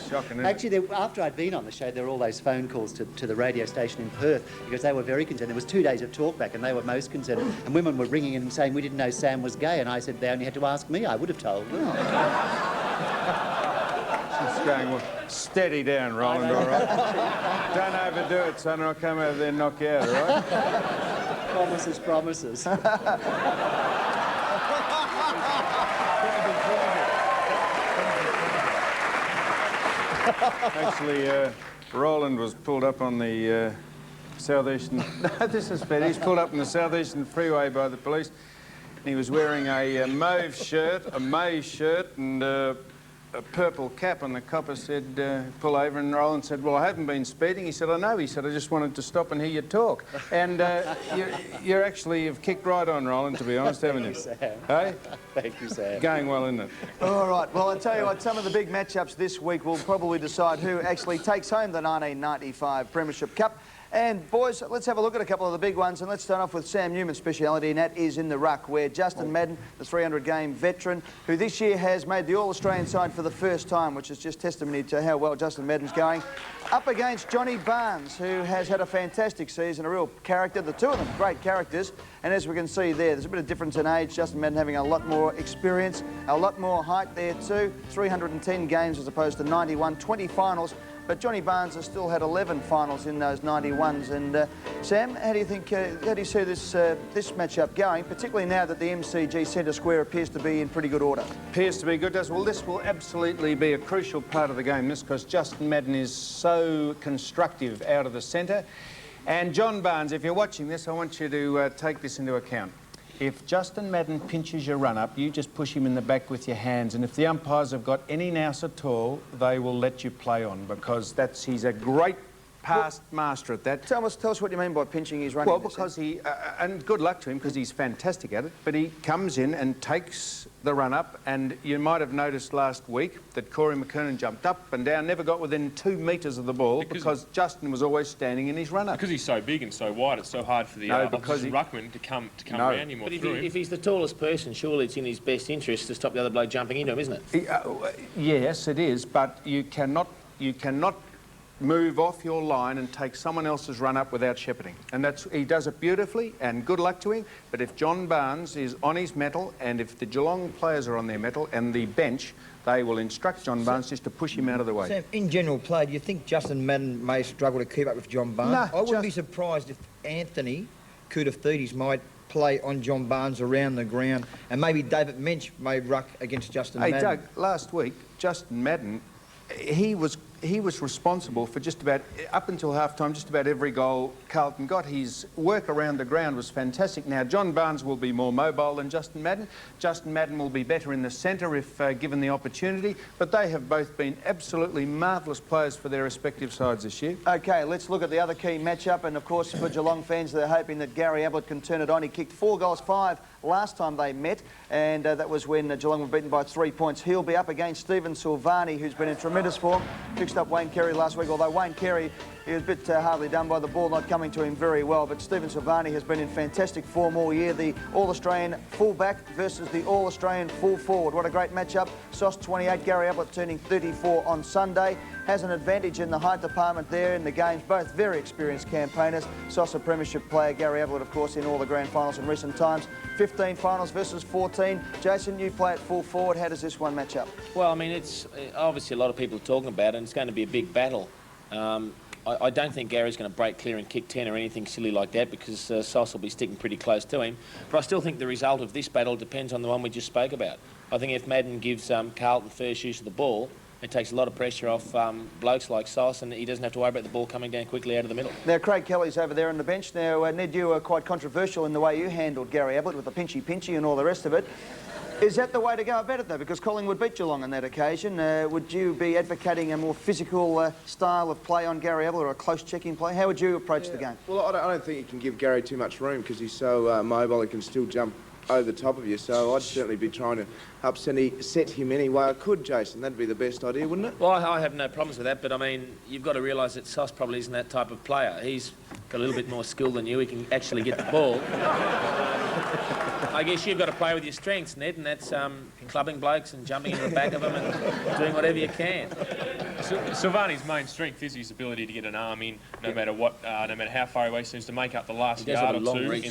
Shocking, isn't Actually, after I'd been on the show, there were all those phone calls to the radio station in Perth because they were very concerned. There was 2 days of talkback, and they were most concerned. And women were ringing in and saying, we didn't know Sam was gay. And I said, they only had to ask me. I would have told them. It's going, well, steady down, Roland, all right? Don't overdo it, son, or I'll come over there and knock you out, all right? Promises, promises. Actually, Roland was pulled up on the southeastern... No, this is better. He's pulled up on the southeastern freeway by the police. He was wearing a mauve shirt, a maize shirt, and a purple cap, and the copper said, pull over, and Roland said, well, I haven't been speeding. He said, I know. He said, I just wanted to stop and hear you talk. And you're actually, you've kicked right on, Roland, to be honest, haven't you? Thank you, Sam. Hey? Thank you, Sam. Going well, isn't it? All right, well, I tell you what, some of the big matchups this week will probably decide who actually takes home the 1995 Premiership Cup. And, boys, let's have a look at a couple of the big ones, and let's start off with Sam Newman's speciality, and that is in the ruck, where Justin Madden, the 300-game veteran, who this year has made the All-Australian side for the first time, which is just testimony to how well Justin Madden's going, up against Johnny Barnes, who has had a fantastic season, a real character, the two of them great characters, and as we can see there, there's a bit of difference in age, Justin Madden having a lot more experience, a lot more height there too, 310 games as opposed to 91, 20 finals, but Johnny Barnes has still had 11 finals in those 91s. And Sam, how do you think? How do you see this this matchup going? Particularly now that the MCG Centre Square appears to be in pretty good order. Appears to be good, does. Well, this will absolutely be a crucial part of the game, this, because Justin Madden is so constructive out of the centre. And John Barnes, if you're watching this, I want you to take this into account. If Justin Madden pinches your run-up, you just push him in the back with your hands, and if the umpires have got any nous at all, they will let you play on, because he's a great past master at that. Tell us what you mean by pinching his running. Well, because he, and good luck to him, because he's fantastic at it, but he comes in and takes the run-up, and you might have noticed last week that Corey McKernan jumped up and down, never got within 2 metres of the ball, because Justin was always standing in his run-up. Because he's so big and so wide, it's so hard for the ruckman to come around him or through him. If he's the tallest person, surely it's in his best interest to stop the other bloke jumping into him, isn't it? Yes, it is, but you cannot move off your line and take someone else's run up without shepherding. And he does it beautifully, and good luck to him. But if John Barnes is on his mettle, and if the Geelong players are on their mettle, and the bench, they will instruct John Barnes just to push him out of the way. Sam, in general play, do you think Justin Madden may struggle to keep up with John Barnes? No, I wouldn't be surprised if Anthony Koutafidis might play on John Barnes around the ground, and maybe David Mensch may ruck against Justin Madden. Hey, Doug, last week, Justin Madden, he was responsible for just about, up until half-time, just about every goal Carlton got. His work around the ground was fantastic. Now, John Barnes will be more mobile than Justin Madden. Justin Madden will be better in the centre if given the opportunity, but they have both been absolutely marvellous players for their respective sides this year. OK, let's look at the other key matchup, and of course for Geelong fans, they're hoping that Gary Ablett can turn it on. He kicked 4 goals, 5 last time they met, and that was when Geelong were beaten by 3 points. He'll be up against Stephen Silvani, who's been in tremendous form. Fixed up Wayne Carey last week, although Wayne Carey, he was a bit hardly done by the ball not coming to him very well, but Stephen Silvani has been in fantastic form all year. The All-Australian full-back versus the All-Australian full-forward. What a great matchup. Sauce 28, Gary Ablett turning 34 on Sunday. Has an advantage in the height department there in the games. Both very experienced campaigners. Sauce, a premiership player. Gary Ablett, of course, in all the grand finals in recent times. 15 finals versus 14. Jason, you play at full forward. How does this one match up? Well, I mean, it's obviously a lot of people are talking about it, and it's going to be a big battle. I don't think Gary's going to break clear and kick 10 or anything silly like that, because Sauce will be sticking pretty close to him. But I still think the result of this battle depends on the one we just spoke about. I think if Madden gives Carlton first use of the ball, it takes a lot of pressure off blokes like Sauce, and he doesn't have to worry about the ball coming down quickly out of the middle. Now, Craig Kelly's over there on the bench. Now, Ned, you were quite controversial in the way you handled Gary Ablett with the pinchy and all the rest of it. Is that the way to go about it, though? Because Collingwood beat Geelong on that occasion. Would you be advocating a more physical style of play on Gary Ablett, or a close checking play? How would you approach the game? Well, I don't think you can give Gary too much room, because he's so mobile, he can still jump over the top of you. So I'd certainly be trying to upset him any way I could, Jason. That'd be the best idea, wouldn't it? Well, I have no problems with that, but I mean, you've got to realise that Sauce probably isn't that type of player. He's got a little bit more skill than you. He can actually get the ball. I guess you've got to play with your strengths, Ned, and that's clubbing blokes and jumping into the back of them and doing whatever you can. Silvani's main strength is his ability to get an arm in, no matter what, no matter how far away he seems to make up the last yard or two. Reach,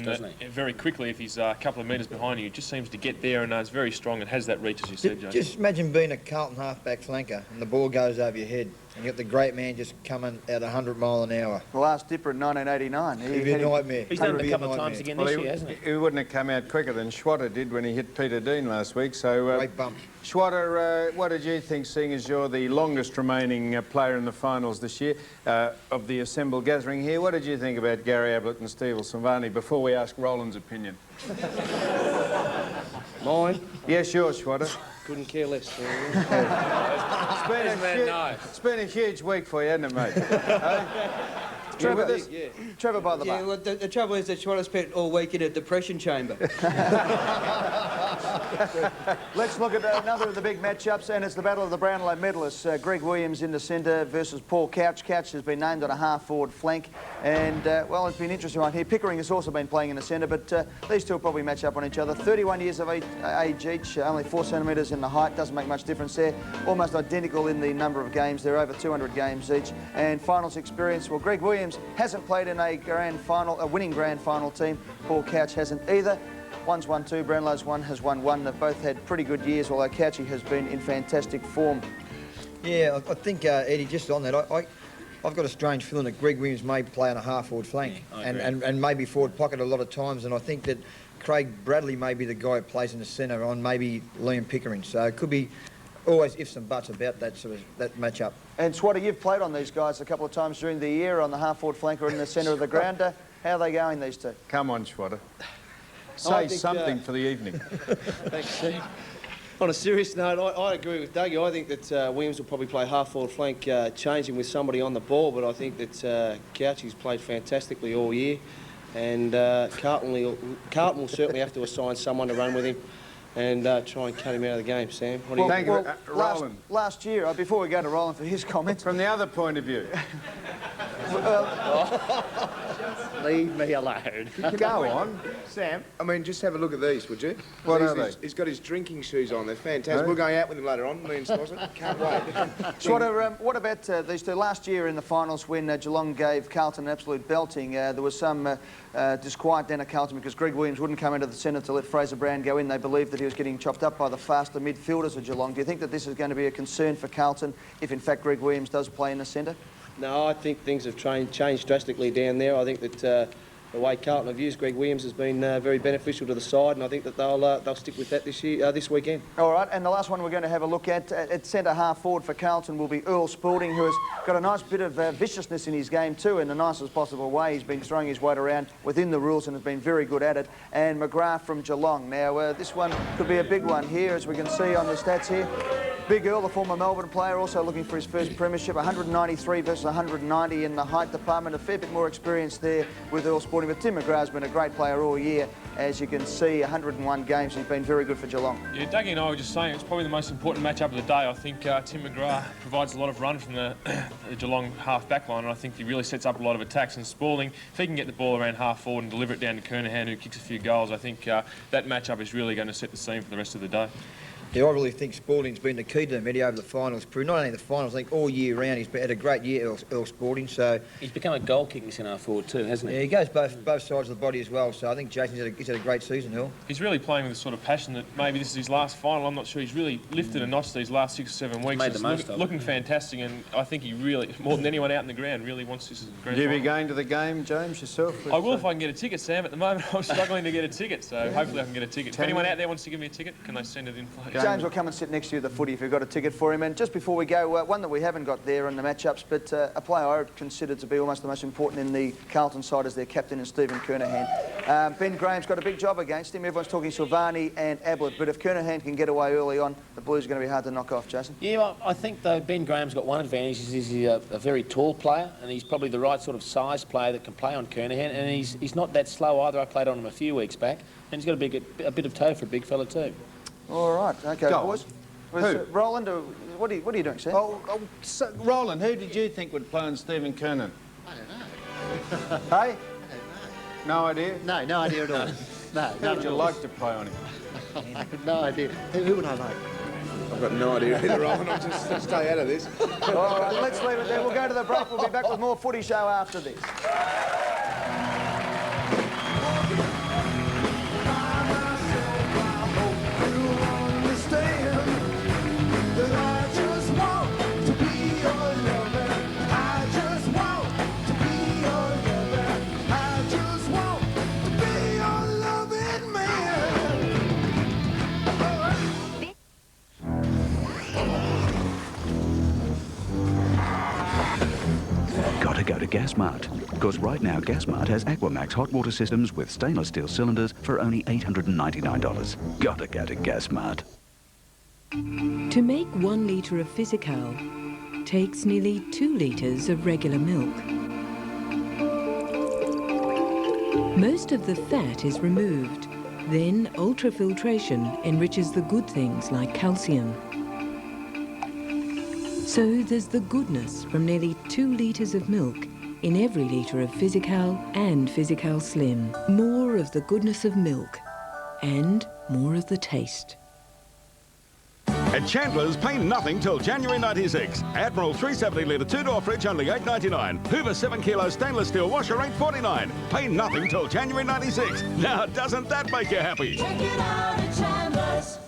very quickly, if he's a couple of metres behind you, he just seems to get there, and is very strong and has that reach, as you said, Jason. Just imagine being a Carlton halfback flanker and the ball goes over your head, and you've got the great man just coming at 100 mile an hour. The last dipper in 1989. It'd be a nightmare. He's done it a couple of times again this year, hasn't he? He wouldn't have come out quicker than Schwatter did when he hit Peter Dean last week. So, great bump. Schwatter, what did you think, seeing as you're the longest remaining player in the finals this year of the assembled gathering here? What did you think about Gary Ablett and Steve Silvani before we ask Roland's opinion? Mine? Yes, yours, Schwatter. Couldn't care less. It's been a huge week for you, hasn't it, mate? Trevor, by the way. Yeah, well, the trouble is that Schwatter spent all week in a depression chamber. Let's look at another of the big matchups, and it's the battle of the Brownlow medalists. Greg Williams in the centre versus Paul Couch. Couch has been named on a half-forward flank, and, well, it's been interesting right here. Pickering has also been playing in the centre, but these two will probably match up on each other. 31 years of age each, only 4 centimetres in the height. Doesn't make much difference there. Almost identical in the number of games. They're over 200 games each. And finals experience, well, Greg Williams hasn't played in a winning grand final team. Paul Couch hasn't either. One's won 2, Brownlow's one has won 1. They've both had pretty good years, although Couchy has been in fantastic form. Yeah, I think, Eddie, just on that, I've got a strange feeling that Greg Williams may play on a half-forward flank and maybe forward pocket a lot of times, and I think that Craig Bradley may be the guy who plays in the centre on maybe Liam Pickering. So it could be always ifs and buts about that sort of matchup. And Swatter, you've played on these guys a couple of times during the year on the half-forward flank or in the centre of the ground. How are they going, these two? Come on, Schwatter. Say something for the evening. Thanks, Steve. On a serious note, I agree with Dougie. I think that Williams will probably play half-forward flank, changing with somebody on the ball, but I think that Couchy's played fantastically all year, and Carlton will certainly have to assign someone to run with him and try and cut him out of the game. Sam, what do you think? Roland. Last year, before we go to Roland for his comments... From the other point of view. Leave me alone. Go on. Sam, I mean, just have a look at these, would you? What are they? He's got his drinking shoes on. They're fantastic. We're going out with him later on, me and Stossett. Can't wait. Schwatter, what about these two? Last year in the finals when Geelong gave Carlton an absolute belting, there was some disquiet down at Carlton because Greg Williams wouldn't come into the centre to let Fraser Brown go in. They believed that he was getting chopped up by the faster midfielders of Geelong. Do you think that this is going to be a concern for Carlton if, in fact, Greg Williams does play in the centre? No, I think things have changed drastically down there. I think that the way Carlton have used Greg Williams has been very beneficial to the side, and I think that they'll stick with that this weekend. All right, and the last one we're going to have a look at centre half forward for Carlton will be Earl Spalding, who has got a nice bit of viciousness in his game too, in the nicest possible way. He's been throwing his weight around within the rules and has been very good at it. And McGrath from Geelong. Now, this one could be a big one here, as we can see on the stats here. Big Earl, the former Melbourne player, also looking for his first premiership, 193 versus 190 in the height department. A fair bit more experience there with Earl Spalding, but Tim McGrath's been a great player all year. As you can see, 101 games, he's been very good for Geelong. Yeah, Dougie and I were just saying it's probably the most important matchup of the day. I think Tim McGrath provides a lot of run from the Geelong half-back line, and I think he really sets up a lot of attacks. And Spalding, if he can get the ball around half-forward and deliver it down to Kernahan, who kicks a few goals, I think that matchup is really going to set the scene for the rest of the day. Yeah, I really think Spalding's been the key to them, Eddie, over the finals. Not only the finals, I think all year round he's had a great year, Earl Spalding. So he's become a goal-kicking centre forward too, hasn't he? Yeah, he goes both sides of the body as well. So I think he's had a great season, Earl. He's really playing with a sort of passion that maybe this is his last final. I'm not sure. He's really lifted a notch these last 6 or 7 weeks. Made the most of it. Looking fantastic, and I think he really, more than anyone out in the ground, really wants this as a grand Will you final. be going to the game, James, yourself? I will if I can get a ticket, Sam. At the moment, I'm struggling to get a ticket, so hopefully I can get a ticket. If anyone out there wants to give me a ticket, can they send it in, please? James will come and sit next to you at the footy if you've got a ticket for him. And just before we go, one that we haven't got there in the matchups, but a player I consider to be almost the most important in the Carlton side is their captain, Stephen Kernahan. Ben Graham's got a big job against him. Everyone's talking Silvani and Ablett, but if Kernahan can get away early on, the Blues are going to be hard to knock off, Jason. Yeah, well, I think, though, Ben Graham's got one advantage, is he's a very tall player, and he's probably the right sort of size player that can play on Kernahan, and he's not that slow either. I played on him a few weeks back, and he's got a bit of toe for a big fella too. All right, OK, Go boys. Who? Roland, what are you doing, Sam? So, Roland, who did you think would play on Stephen Kernan? I don't know. Hey? No idea? No, no idea at all. No, Who would you like to play on him? I have no idea. Who would I like? I've got no idea either, Roland. I'll just stay out of this. All right, let's leave it there. We'll go to the break. We'll be back with more Footy Show after this. Gotta go to Gasmart. Because right now Gasmart has Aquamax hot water systems with stainless steel cylinders for only $899. Gotta go to Gasmart. To make 1 litre of Physical takes nearly 2 litres of regular milk. Most of the fat is removed. Then ultrafiltration enriches the good things like calcium. So there's the goodness from nearly 2 litres of milk in every litre of Physical and Physical Slim. More of the goodness of milk and more of the taste. At Chandler's, pay nothing till January 96. Admiral 370 litre 2-door fridge only $8.99. Hoover 7 kilo stainless steel washer $8.49. Pay nothing till January 96. Now, doesn't that make you happy? Check it out at Chandler's.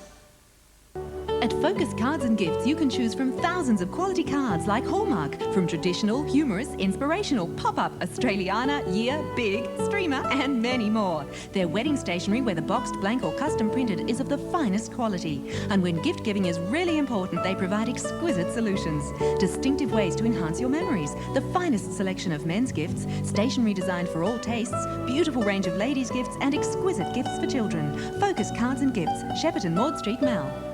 At Focus Cards and Gifts, you can choose from thousands of quality cards like Hallmark, from traditional, humorous, inspirational, pop-up, Australiana, year, big, streamer, and many more. They're wedding stationery, whether boxed, blank or custom printed, is of the finest quality. And when gift giving is really important, they provide exquisite solutions. Distinctive ways to enhance your memories. The finest selection of men's gifts, stationery designed for all tastes, beautiful range of ladies' gifts, and exquisite gifts for children. Focus Cards and Gifts, Shepparton, Maud Street, Mal.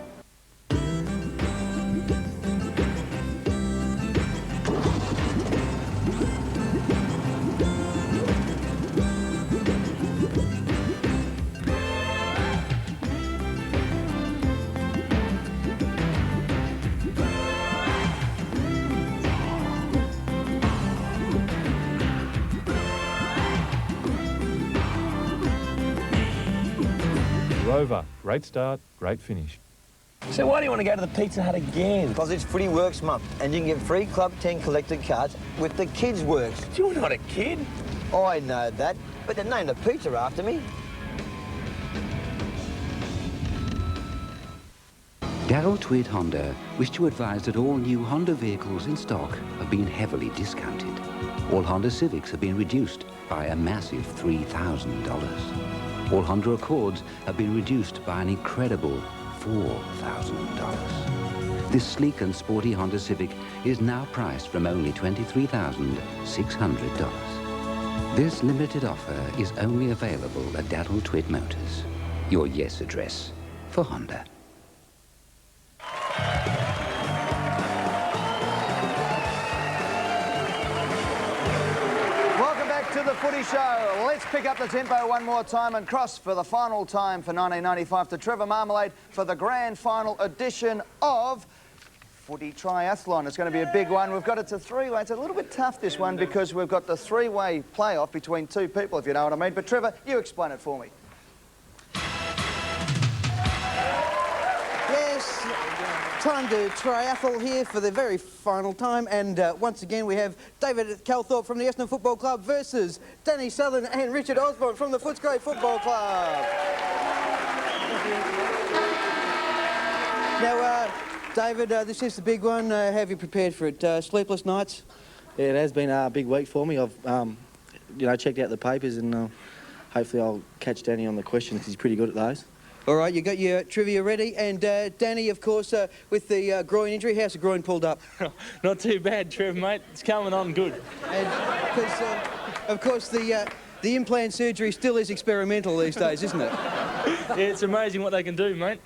Rover, great start, great finish. So why do you want to go to the Pizza Hut again? Because it's Footy Works month, and you can get free Club 10 collected cards with the Kids Works. You're not a kid. I know that, but they named the pizza after me. Darryl Tweed Honda wish to advise that all new Honda vehicles in stock have been heavily discounted. All Honda Civics have been reduced by a massive $3,000. All Honda Accords have been reduced by an incredible $4,000. This sleek and sporty Honda Civic is now priced from only $23,600. This limited offer is only available at Darryl Tweed Motors, your yes address for Honda. Welcome back to the Footy Show. Let's pick up the tempo one more time and cross for the final time for 1995 to Trevor Marmalade for the grand final edition of Footy Triathlon. It's going to be a big one. We've got it to three-way. It's a little bit tough, this one, because we've got the three-way playoff between two people, if you know what I mean. But, Trevor, you explain it for me. Yes, time to triathlon here for the very final time, and once again we have David Calthorpe from the Essendon Football Club versus Danny Southern and Richard Osborne from the Footscray Football Club. Now, David, this is the big one. Have you prepared for it? Sleepless nights? Yeah, it has been a big week for me. I've, checked out the papers, and hopefully I'll catch Danny on the questions because he's pretty good at those. All right, you got your trivia ready, and Danny, of course, with the groin injury, how's the groin pulled up? Not too bad, Trev, mate. It's coming on good. And because, of course, the implant surgery still is experimental these days, isn't it? Yeah, it's amazing what they can do, mate.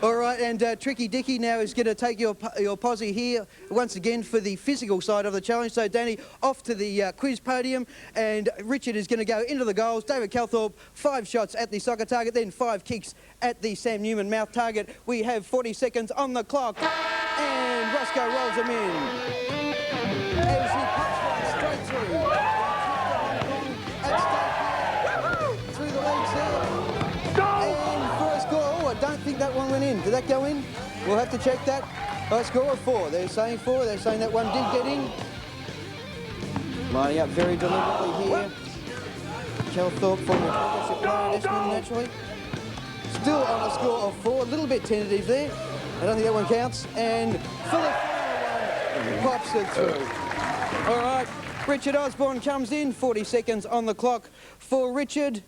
All right, and Tricky Dicky now is going to take your posse here once again for the physical side of the challenge. So, Danny, off to the quiz podium, and Richard is going to go into the goals. David Calthorpe, 5 shots at the soccer target, then 5 kicks at the Sam Newman mouth target. We have 40 seconds on the clock, and Roscoe rolls them in. As he pops one straight through. Through the legs there. And for a score, I don't think that one went in. Did that go in? We'll have to check that. A score of 4. They're saying 4. They're saying that one did get in. Lining up very deliberately here. Calthorpe, former championship player at Essendon, naturally. Still on a score of 4. A little bit tentative there. I don't think that one counts. And for the final one, pops it through. All right. Richard Osborne comes in. 40 seconds on the clock for Richard.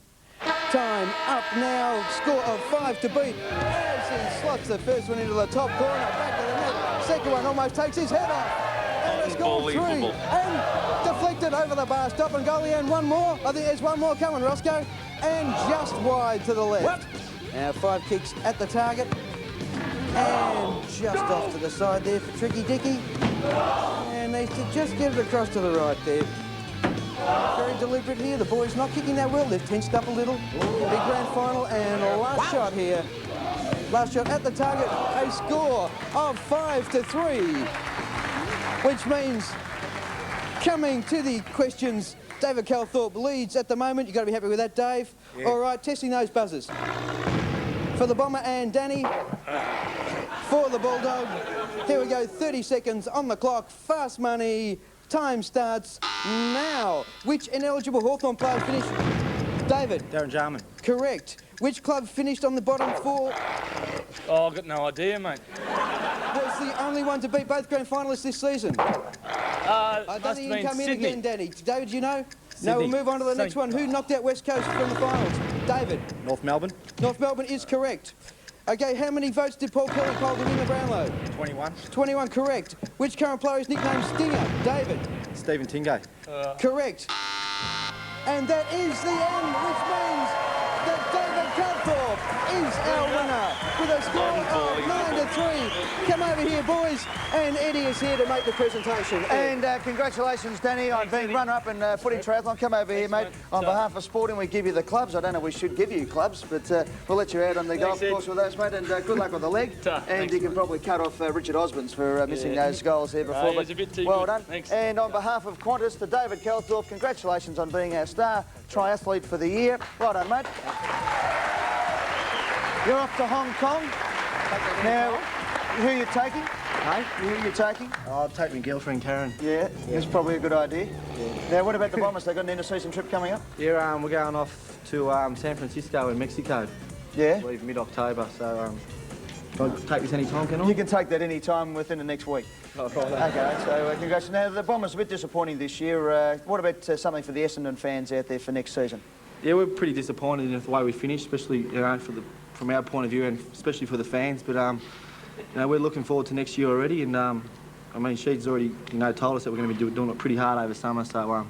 Time up now, score of 5 to beat. As he slots the first one into the top corner, back to the net. Second one almost takes his head off. And a score 3. And deflected over the bar, stop and goalie, and one more. I think there's one more coming, Roscoe. And just wide to the left. Now 5 kicks at the target. And just off to the side there for Tricky Dicky. And needs to just get it across to the right there. Very deliberate here. The boys not kicking that well. They've tensed up a little. Big grand final, and a last shot here. Last shot at the target. A score of 5 to 3, which means coming to the questions, David Calthorpe leads at the moment. You've got to be happy with that, Dave. Yeah. All right, testing those buzzers. For the Bomber and Danny. For the Bulldog. Here we go, 30 seconds on the clock. Fast money. Time starts now. Which ineligible Hawthorn player finished? David? Darren Jarman. Correct. Which club finished on the bottom 4? Oh, I've got no idea, mate. Was the only one to beat both grand finalists this season? I don't think you can come in again, Danny. David, do you know? Sydney. No, we'll move on to the next one. Who knocked out West Coast from the finals? David? North Melbourne. North Melbourne is correct. Okay, how many votes did Paul Kelly poll to win the Brownlow? 21. 21, correct. Which current player is nicknamed Stinger? David? Stephen Tingay. Correct. And that is the end, which means that David Calthorpe is our winner with a score of 9 to 3. Come over here, boys, and Eddie is here to make the presentation. And congratulations, Danny, on being runner-up in Footy Triathlon. Come over here, mate. On behalf of Sporting, we give you the clubs. I don't know if we should give you clubs, but we'll let you out on the golf course with those, mate, and good luck with the leg. And you can probably cut off Richard Osborne's for missing those goals there before. But well done. Thanks. And on behalf of Qantas, to David Calthorpe, congratulations on being our star triathlete for the year. Well done, mate. You're off to Hong Kong. Now, who are you taking? Hey? Who are you taking? I'll take my girlfriend, Karen. Yeah, that's probably a good idea. Yeah. Now, what about the Bombers? They got an inter-season trip coming up? Yeah, we're going off to San Francisco in Mexico. Yeah? I believe mid-October, so can I take this any time, can I? You can take that any time within the next week. Oh, right. Okay, so congrats. Now, the Bombers are a bit disappointing this year. What about something for the Essendon fans out there for next season? Yeah, we're pretty disappointed in the way we finished, especially from our point of view and especially for the fans. But we're looking forward to next year already. And I mean, she's already told us that we're going to be doing it pretty hard over summer. So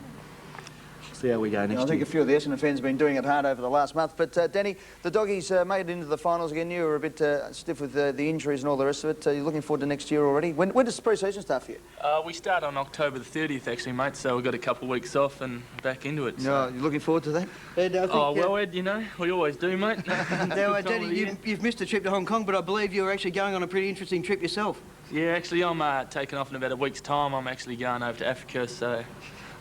see how we go next year. I think a few of the Essendon fans have been doing it hard over the last month. But Danny, the Doggies made it into the finals again. You were a bit stiff with the injuries and all the rest of it. You're looking forward to next year already. When does the pre-season start for you? We start on October the 30th, actually, mate. So we've got a couple of weeks off and back into it. So. You're looking forward to that? Ed, I think, well, Ed, we always do, mate. Now, Danny, you've missed a trip to Hong Kong, but I believe you're actually going on a pretty interesting trip yourself. Yeah, actually, I'm taking off in about a week's time. I'm actually going over to Africa, so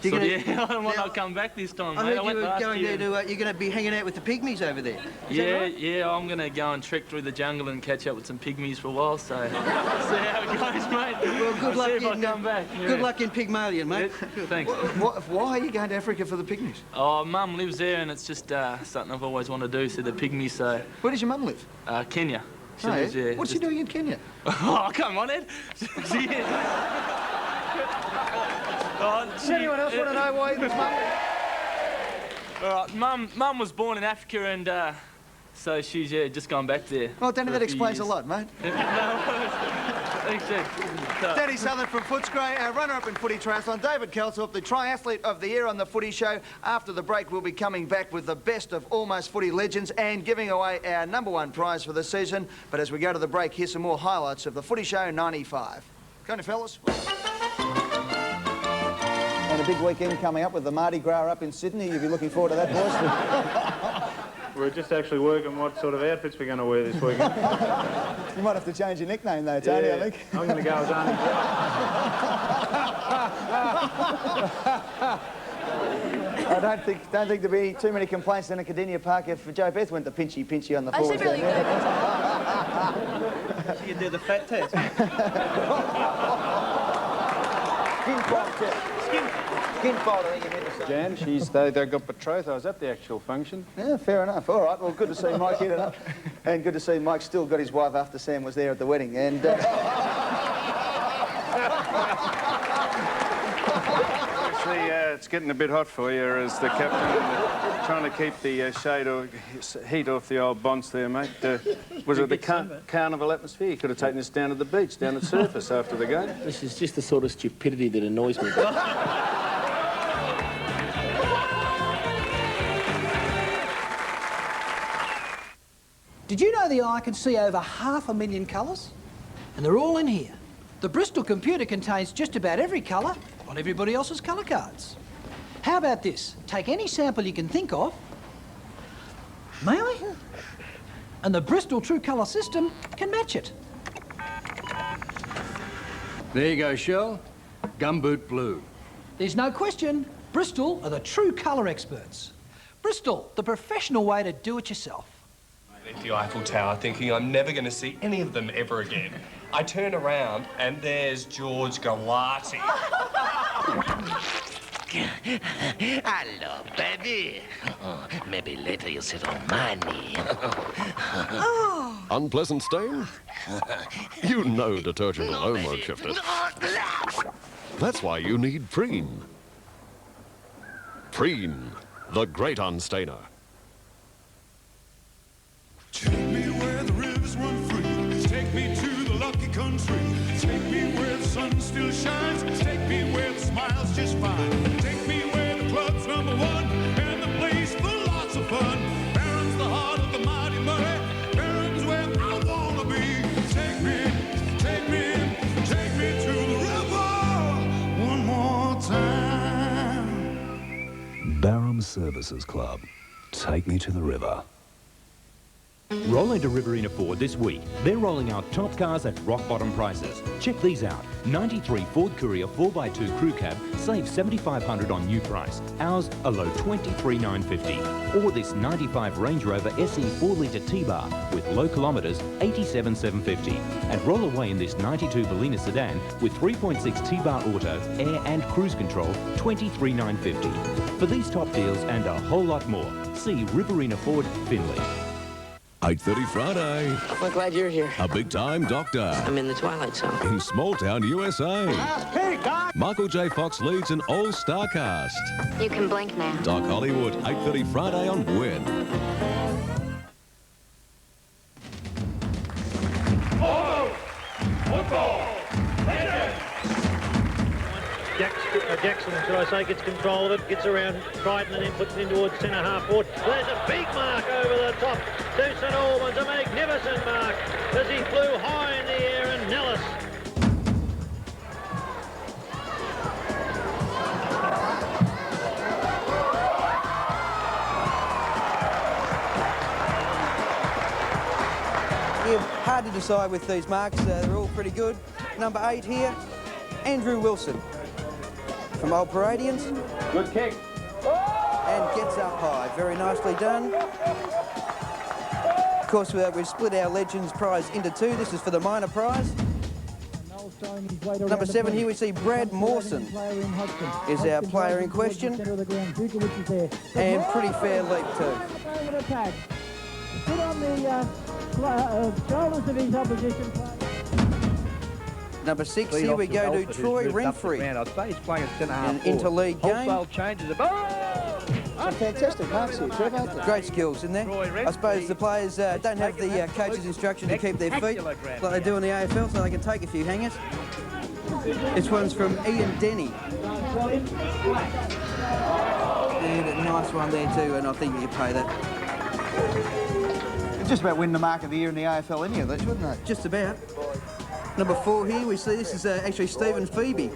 So, yeah, I might not come back this time, I mate. heard you were going year. there to, you're going to be hanging out with the pygmies over there. Is that Yeah, right? yeah, I'm going to go and trek through the jungle and catch up with some pygmies for a while, so see how it goes, mate. Well, good luck See if I in, come back. Good luck in Pygmalion, mate. Yeah, thanks. Why are you going to Africa for the pygmies? Oh, Mum lives there, and it's just something I've always wanted to do, see the pygmies, so... Where does your mum live? Kenya. She Oh, lives, yeah. What's she doing in Kenya? Oh, come on, Ed. Does anyone else want to know why his mum? All right, Mum was born in Africa, and so she's just gone back there. Well, Danny, for that a few explains a years. lot, mate. Thanks, Ed. Danny Southern from Footscray, our runner-up in footy triathlon. David Kelsthorpe, the triathlete of the year on the Footy Show. After the break, we'll be coming back with the best of almost footy legends and giving away our #1 prize for the season. But as we go to the break, here's some more highlights of the Footy Show 95. Go on, fellas. And a big weekend coming up with the Mardi Gras up in Sydney. You'll be looking forward to that, boys. We're just actually working what sort of outfits we're going to wear this weekend. You might have to change your nickname, though, Tony, Yeah, I think. I'm going to go as Arnie. I don't think there'd be too many complaints in a Cardinia Park if Joe Beth went to pinchy on the Oh, she forwards. really down there. She can do the fat test. Skin fold, I think you meant to say. Jan, they got betrothed. I was at the actual function. Yeah, fair enough. All right, well, good to see Mike here tonight. And good to see Mike still got his wife after Sam was there at the wedding. And... Actually, it's getting a bit hot for you as the captain, trying to keep the heat off the old bonds there, mate. Was it the carnival atmosphere? You could have taken us down to the beach, down at Surface after the game. This is just the sort of stupidity that annoys me. Did you know the eye can see over 500,000 colours? And they're all in here. The Bristol computer contains just about every colour on everybody else's colour cards. How about this? Take any sample you can think of, mail it, and the Bristol True Colour system can match it. There you go, Shell. Gumboot blue. There's no question, Bristol are the true colour experts. Bristol, the professional way to do it yourself. I left the Eiffel Tower thinking I'm never going to see any of them ever again. I turn around and there's George Galati. Hello, baby. Maybe later you'll sit on my knee. Unpleasant stain? You know detergent alone won't shift it. That's why you need Preen. Preen, the great unstainer. Take me where the rivers run free. Take me to the lucky country. Take me where the sun still shines. Take me where the smile's just fine. Take me where the club's #1 and the place for lots of fun. Barron's the heart of the mighty Murray. Barron's where I wanna be. Take me to the river one more time. Barham Services Club. Take me to the river. Roll into Riverina Ford this week. They're rolling out top cars at rock-bottom prices. Check these out. 93 Ford Courier 4x2 Crew Cab saves $7,500 on new price. Ours a low $23,950. Or this 95 Range Rover SE 4-litre T-Bar with low kilometres, $87,750. And roll away in this 92 Bellina sedan with 3.6 T-Bar Auto, air and cruise control, $23,950. For these top deals and a whole lot more, see Riverina Ford, Finley. 8:30 Friday. We're glad you're here. A big-time doctor. I'm in the Twilight Zone. In small-town USA. Hey, Doc! Michael J. Fox leads an all-star cast. You can blink now. Doc Hollywood, 8:30 Friday on Win. Jackson, should I say, gets control of it, gets around Crichton and then puts it in towards centre half forward. There's a big mark over the top to St Albans, a magnificent mark as he flew high in the air, and Nellis. Yeah, hard to decide with these marks. They're all pretty good. Number 8 here, Andrew Wilson. from Old Paradians. Good kick. And gets up high. Very nicely done. Of course, we've split our Legends prize into two. This is for the minor prize. Number 7 here we see Brad Mawson is our player in question. And pretty fair leap too. Put on the shoulders of his opposition. Number 6 here we go to Troy Renfrey. I'd say he's playing centre-half An interleague game. Wholesale changes. Some fantastic marks here, Trev, aren't they? Great skills, isn't there? I suppose the players don't have the coach's instruction to keep their feet like they do in the AFL, so they can take a few hangers. This one's from Ian Denny. And a nice one there too, and I think you can pay that. It's just about winning the mark of the year in the AFL, any of these, wouldn't they? Just about. Number 4 here, we see this is actually Stephen Phoebe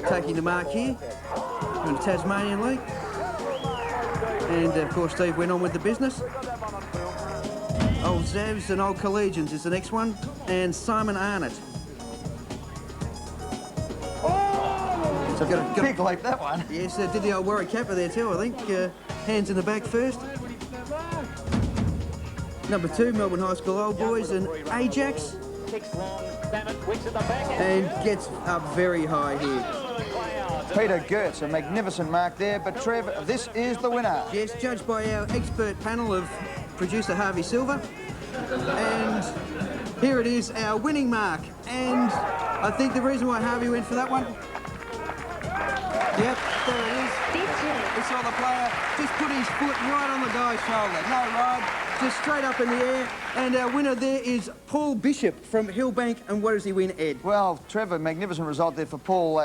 taking the mark here in the Tasmanian League. And of course Steve went on with the business. Old Zavs and Old Collegians is the next one. And Simon Arnott. It's a big leap, that one. Yes, did the old Warwick Kappa there too, I think. Hands in the back first. Number 2, Melbourne High School Old Boys and Ajax. And gets up very high here. Peter Gertz, a magnificent mark there, but Trev, this is the winner. Yes, judged by our expert panel of producer Harvey Silver. And here it is, our winning mark. And I think the reason why Harvey went for that one, yep, there it is. We saw the player just put his foot right on the guy's shoulder. No ride, just straight up in the air. And our winner there is Paul Bishop from Hillbank. And what does he win, Ed? Well, Trevor, magnificent result there for Paul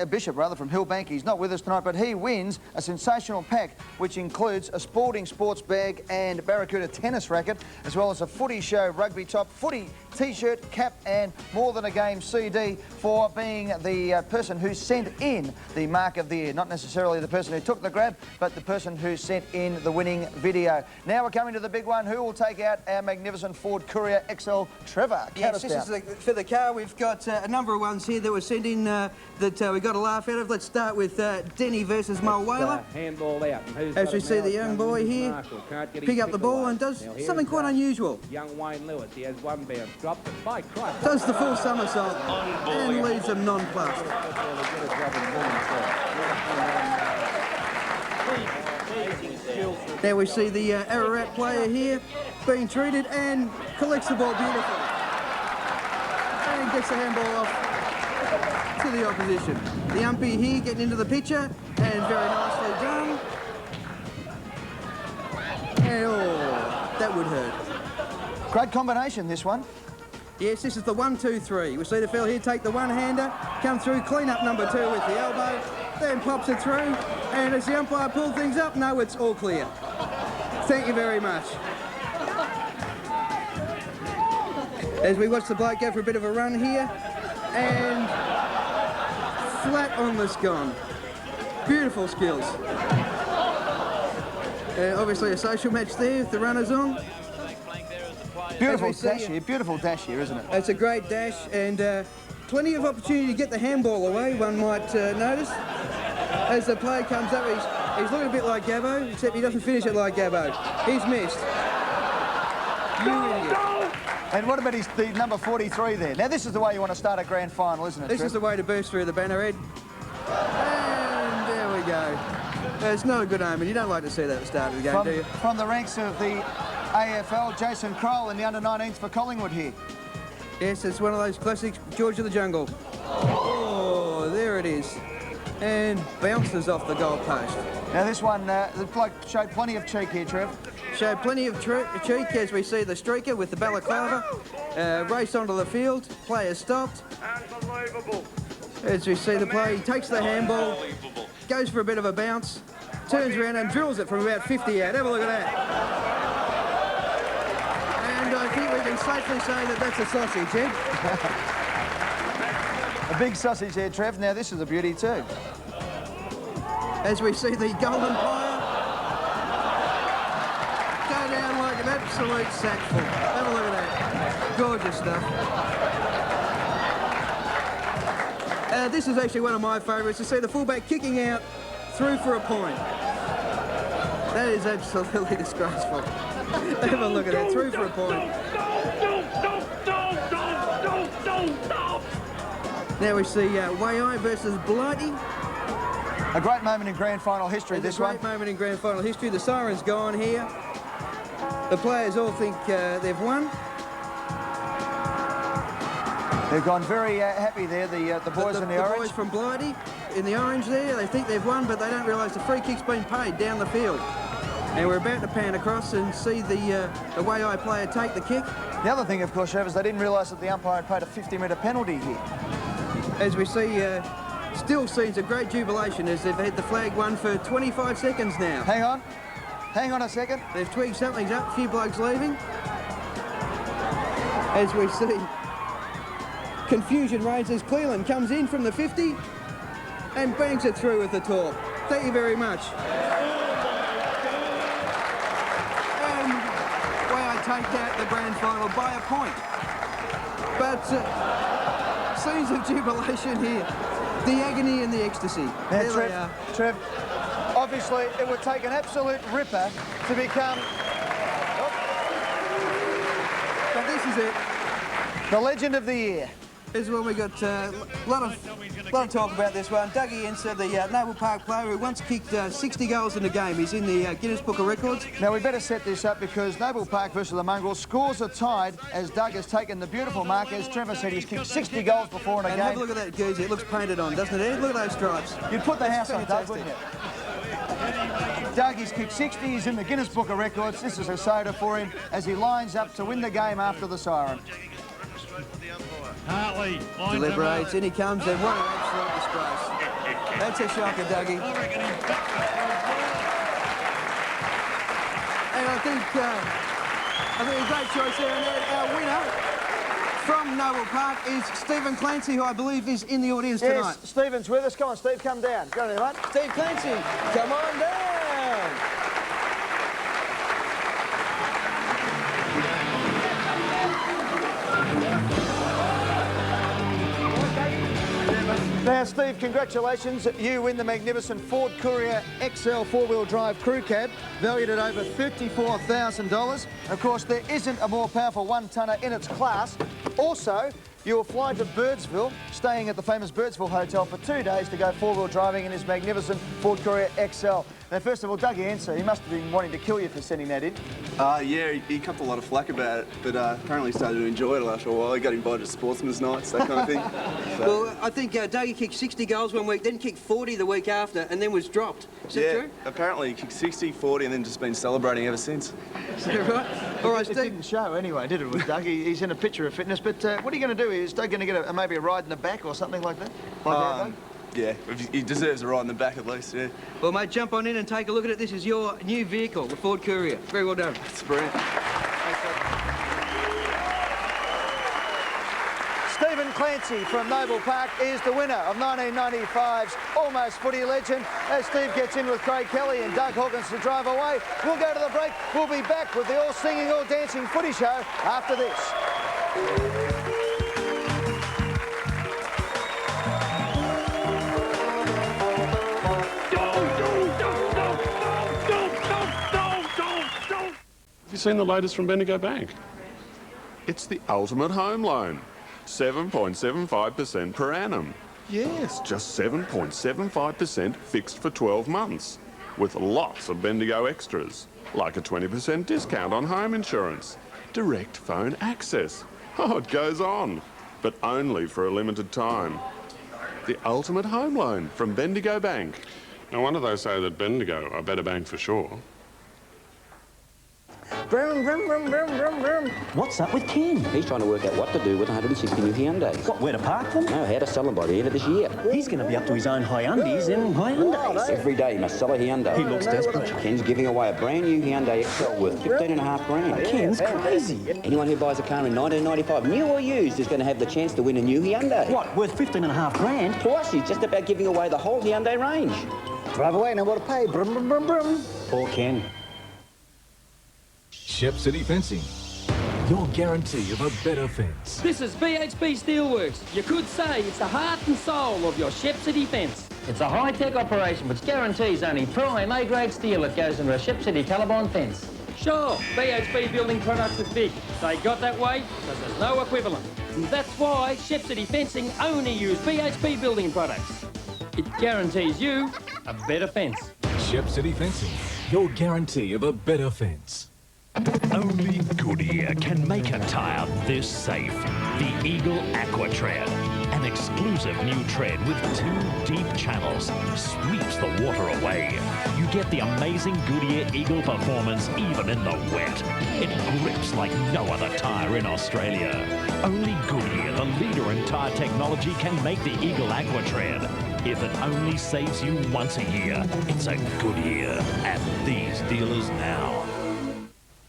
Bishop, from Hillbank. He's not with us tonight, but he wins a sensational pack, which includes a sporting sports bag and Barracuda tennis racket, as well as a Footy Show rugby top, footy T-shirt, cap, and More Than a Game CD for being the person who sent in the mark of the year. Not necessarily the person who took the grab, but the person who sent in the winning video. Now we're coming to the big one. Who will take out our magnificent Ford Courier XL? Trevor, yes, this is for the car. We've got a number of ones here that were sent in that we got a laugh out of. Let's start with Denny versus Mulwala. Handball out. As we see the young boy here pick up the ball and does something quite unusual. Young Wayne Lewis, he has one bounce, drops it by Christ. Does the full somersault and leaves them nonplussed. Now we see the Ararat player here being treated and collects the ball beautifully. And gets the handball off to the opposition. The umpire here getting into the picture and very nicely done. And oh, that would hurt. Great combination, this one. Yes, this is the 1-2-3. We see the fella here take the one-hander, come through, clean up number 2 with the elbow, then pops it through, and as the umpire pulls things up, no, it's all clear. Thank you very much. As we watch the bloke go for a bit of a run here, and flat on the scone. Beautiful skills. Obviously a social match there with the runners on. Beautiful dash here, isn't it? It's a great dash and plenty of opportunity to get the handball away, one might notice. As the player comes up, he's looking a bit like Gabbo, except he doesn't finish it like Gabbo. He's missed. You idiot. And what about the number 43 there? Now this is the way you want to start a grand final, isn't it? This is the way to burst through the banner, Ed. And there we go. It's not a good omen. You don't like to see that at the start of the game, do you? From the ranks of the AFL, Jason Crowell in the under-19s for Collingwood here. Yes, it's one of those classics, George of the Jungle. Oh, there it is. And bounces off the goal post. Now this one, the bloke showed plenty of cheek here, Trev. Showed plenty of cheek as we see the streaker with the balaclava race onto the field. Player stopped. Unbelievable. As we see the play, he takes the handball, goes for a bit of a bounce, turns around and drills it from about 50 out. Have a look at that. And I think we can safely say that that's a sausage, Ed. A big sausage there, Trev. Now this is a beauty too. As we see the golden player go down like an absolute sackful. Have a look at that. Gorgeous stuff. This is actually one of my favourites, to see the fullback kicking out through for a point. That is absolutely disgraceful. Have a look at that, through for a point. Now we see Waiai versus Blighty. A great moment in grand final history, this one. A great moment in grand final history. The siren's gone here. The players all think they've won. They've gone very happy there, the boys in the orange. The boys from Blighty in the orange there, they think they've won, but they don't realise the free kick's been paid down the field. And we're about to pan across and see the Waiai player take the kick. The other thing, of course, Trev, is they didn't realise that the umpire had paid a 50-metre penalty here. As we see, still scenes of great jubilation as they've had the flag won for 25 seconds now. Hang on a second. They've twigged something's up, a few blokes leaving. As we see, confusion reigns as Cleland comes in from the 50 and bangs it through with the torp. Thank you very much. And Waiai take out the grand final by a point. But scenes of jubilation here. The agony and the ecstasy. Now, Trev, obviously it would take an absolute ripper to become... But this is it. The legend of the year. This is when we got a lot of talk about this one. Dougie Enser, the Noble Park player who once kicked 60 goals in a game. He's in the Guinness Book of Records. Now, we better set this up because Noble Park versus the Mongrels, scores are tied as Doug has taken the beautiful mark. As Trevor said, he's kicked 60 goals before in a game. Have a look at that goose. It looks painted on, doesn't it, Ed? Look at those stripes. You'd put the house on Doug, wouldn't you? Doug, he's kicked 60. He's in the Guinness Book of Records. This is a soda for him as he lines up to win the game after the siren. Hartley deliberates, in he comes, and what an absolute disgrace. That's a shocker, Dougie. And I think a great choice there. And our winner from Noble Park is Stephen Clancy, who I believe is in the audience tonight. Yes, Stephen's with us. Come on, Steve, come down. Go there, mate. Steve Clancy, come on down. Now, Steve, congratulations. You win the magnificent Ford Courier XL four-wheel drive crew cab, valued at over $34,000. Of course, there isn't a more powerful one-tonner in its class. Also, you will fly to Birdsville, staying at the famous Birdsville Hotel for 2 days to go four-wheel driving in his magnificent Ford Courier XL. Now, first of all, Dougie Enser, he must have been wanting to kill you for sending that in. Yeah, he copped a lot of flack about it, but apparently started to enjoy it after a while. He got invited to sportsman's nights, that kind of thing. So. Well, I think Dougie kicked 60 goals one week, then kicked 40 the week after, and then was dropped. Is that true? Apparently he kicked 60, 40, and then just been celebrating ever since. Is that right? All right, Steve. It didn't show anyway, did it, with Doug? He's in a picture of fitness, but what are you going to do? Is Doug going to get maybe a ride in the back or something like that? Yeah, he deserves a ride in the back at least, yeah. Well, mate, jump on in and take a look at it. This is your new vehicle, the Ford Courier. Very well done. It's brilliant. Stephen Clancy from Noble Park is the winner of 1995's Almost Footy Legend. As Steve gets in with Craig Kelly and Doug Hawkins to drive away, we'll go to the break. We'll be back with the all-singing, all-dancing footy show after this. Have you seen the latest from Bendigo Bank? It's the ultimate home loan. 7.75% per annum. Yes, just 7.75% fixed for 12 months. With lots of Bendigo extras, like a 20% discount on home insurance, direct phone access. Oh, it goes on, but only for a limited time. The ultimate home loan from Bendigo Bank. No wonder they say that Bendigo are better bank for sure. Vroom, vroom, vroom, vroom, vroom, vroom. What's up with Ken? He's trying to work out what to do with 160 new Hyundais. What, where to park them? No, how to sell them by the end of this year. He's going to be up to his own Hyundais in Hyundais. Every day he must sell a Hyundai. He looks desperate. Ken's giving away a brand new Hyundai XL worth $15.5 grand. Ken's crazy. Anyone who buys a car in 1995, new or used, is going to have the chance to win a new Hyundai. What, worth $15.5 grand? Plus, he's just about giving away the whole Hyundai range. Drive away, know what to pay. Brum, brum, brum, brum. Poor Ken. Shep City Fencing. your guarantee of a better fence. This is BHP Steelworks. You could say it's the heart and soul of your Shep City fence. It's a high-tech operation which guarantees only prime A-grade steel that goes into a Shep City Caliban fence. Sure, BHP Building Products is big. They got that way because there's no equivalent. And that's why Shep City Fencing only use BHP Building Products. It guarantees you a better fence. Shep City Fencing, your guarantee of a better fence. Only Goodyear can make a tyre this safe. The Eagle Aqua Tread. An exclusive new tread with 2 deep channels. Sweeps the water away. You get the amazing Goodyear Eagle performance even in the wet. It grips like no other tyre in Australia. Only Goodyear, the leader in tyre technology, can make the Eagle Aqua Tread. If it only saves you once a year, it's a Goodyear at these dealers now.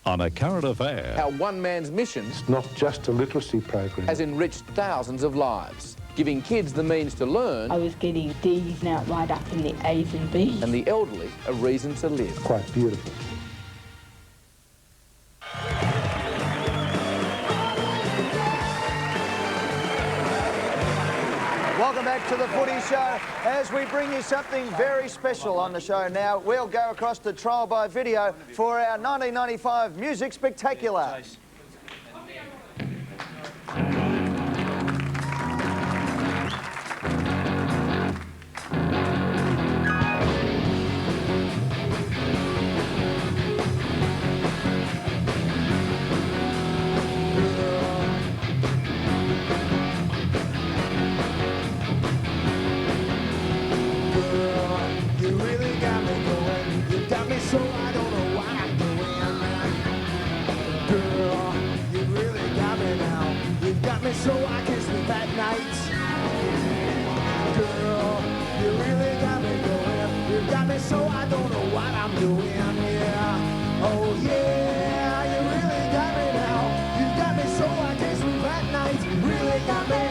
On a current affair, Our one man's mission It's not just a literacy program. has enriched thousands of lives, giving kids the means to learn I was getting D's now right up in the A's and B's. and the elderly a reason to live. Quite beautiful. Welcome back to the Footy Show. As we bring you something very special on the show now, we'll go across to trial by video for our 1995 Music Spectacular. You really got me going. You got me so I don't know what I'm doing. Girl, you really got me now. You've got me so I can sleep at night. Girl, you really got me going. You got me so I don't know what I'm doing. Yeah. Oh yeah, you really got me now. You got me so I can sleep at night. You really got me.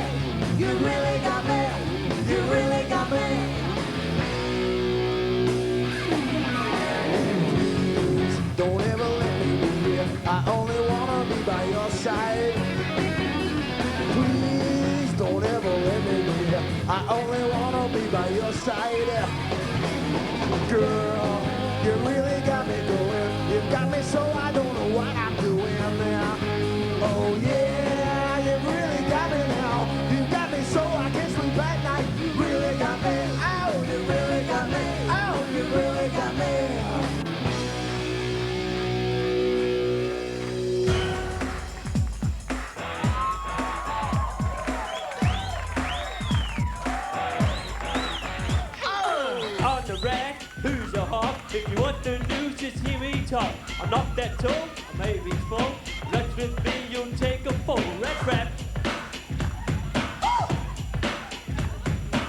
You really got me. You really got me. Don't ever let me be here. I only wanna be by your side. Please don't ever let me be here. I only wanna be by your side. Girl, you really got me going. You got me so I don't know what I'm doing now. Oh yeah, you really got me now. You got me so I can sleep at night. You really got me. Oh, you really got me. Oh, you really got me. On the rack, who's a hawk? If you want the news, just hear me talk. I'm not that tall, I may be small. Let's with me, you'll take a fall. Rap, rap.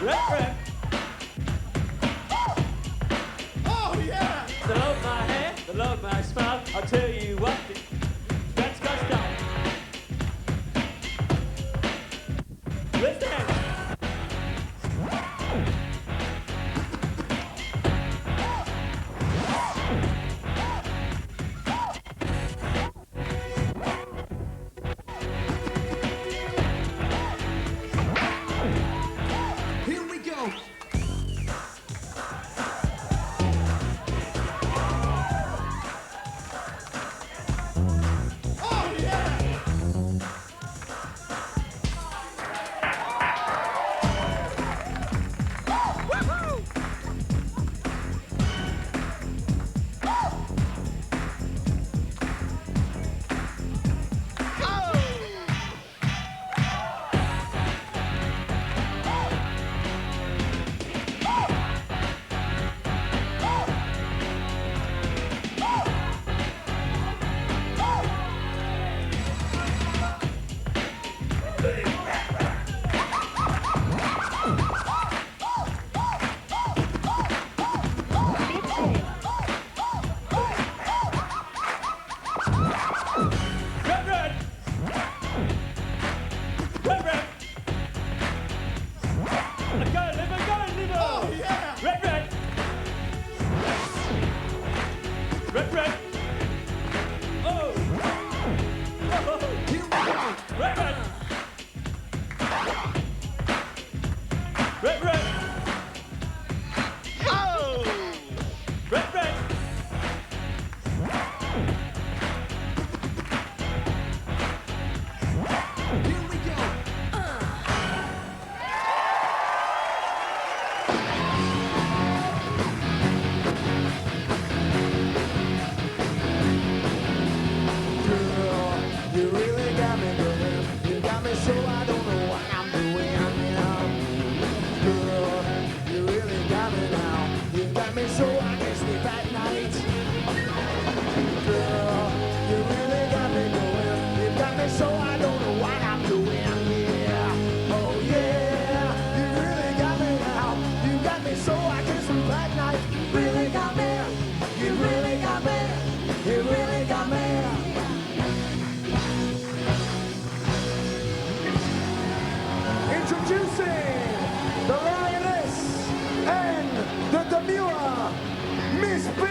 Rap, rap. Oh yeah! They love my hair, they love my smile. I'll tell you what, that's got style. Let's dance. introducing the Lioness and the Demure Miss B.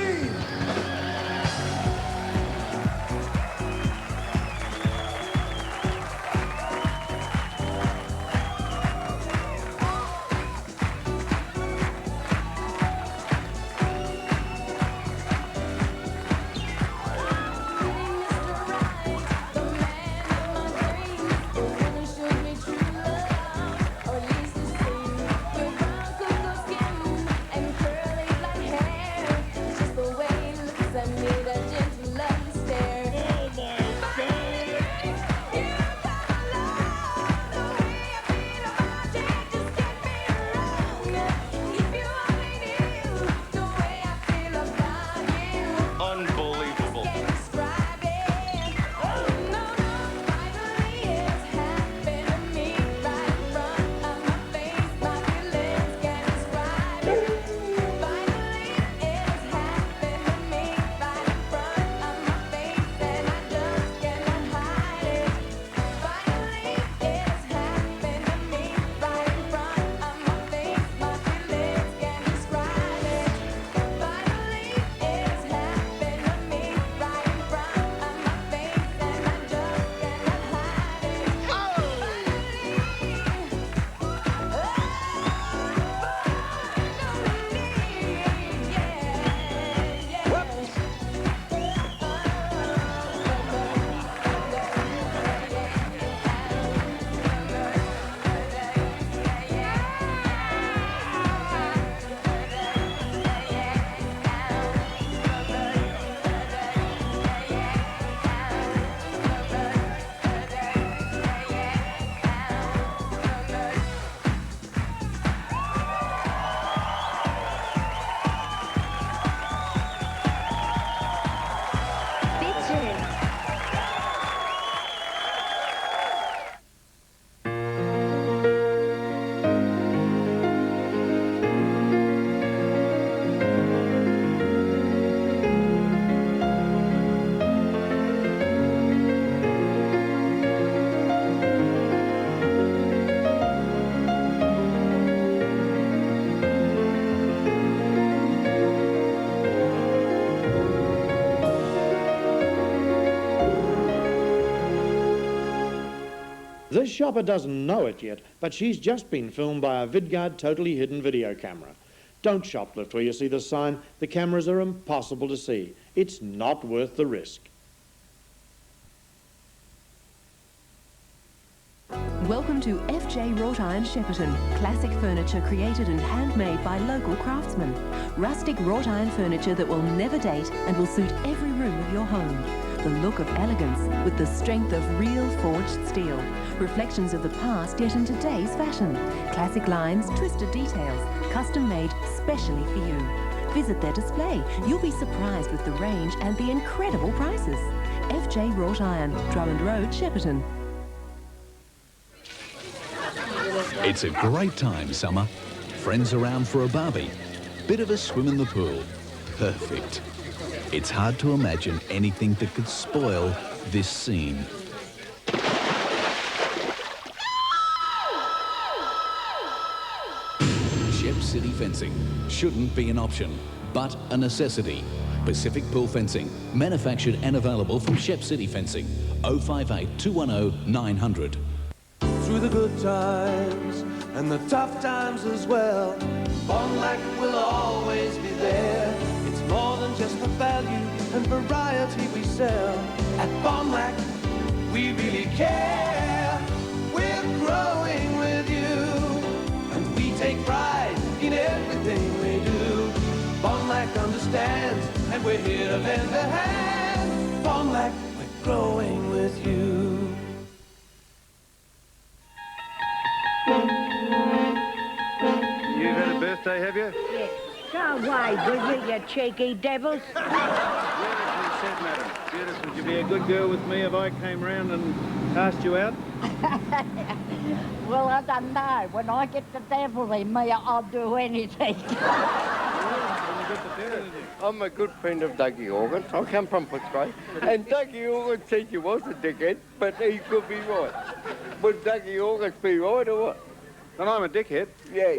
This shopper doesn't know it yet, but she's just been filmed by a VidGuard totally hidden video camera. Don't shoplift where you see the sign. The cameras are impossible to see. It's not worth the risk. Welcome to FJ Wrought Iron Shepparton. Classic furniture created and handmade by local craftsmen. Rustic wrought iron furniture that will never date and will suit every room of your home. The look of elegance with the strength of real forged steel. Reflections of the past yet in today's fashion. Classic lines, twisted details, custom made specially for you. Visit their display. You'll be surprised with the range and the incredible prices. FJ Wrought Iron, Drummond Road, Shepparton. It's a great time, summer. Friends around for a barbie. Bit of a swim in the pool. Perfect. It's hard to imagine anything that could spoil this scene. Shep City fencing shouldn't be an option, but a necessity. Pacific Pool Fencing, manufactured and available from Shep City Fencing. 058 210 900. Through the good times and the tough times as well, Bonlac will always be there. It's more than just the value and variety we sell. At Bonlac, we really care. We're growing with you, and we take pride in everything we do. Bonlac understands, and we're here to lend a hand. Bonlac, we're growing with you. You've had a birthday, have you? Yes. Go away, will you cheeky devils? Beautifully said, madam. Beautiful. Would you be a good girl with me if I came round and asked you out? Well, I don't know. When I get the devil in me, I'll do anything. I'm a good friend of Dougie Organ. I come from Footscray. And Dougie Organ's teacher was a dickhead, but he could be right. Would Dougie Organ be right or what? And I'm a dickhead? Yeah,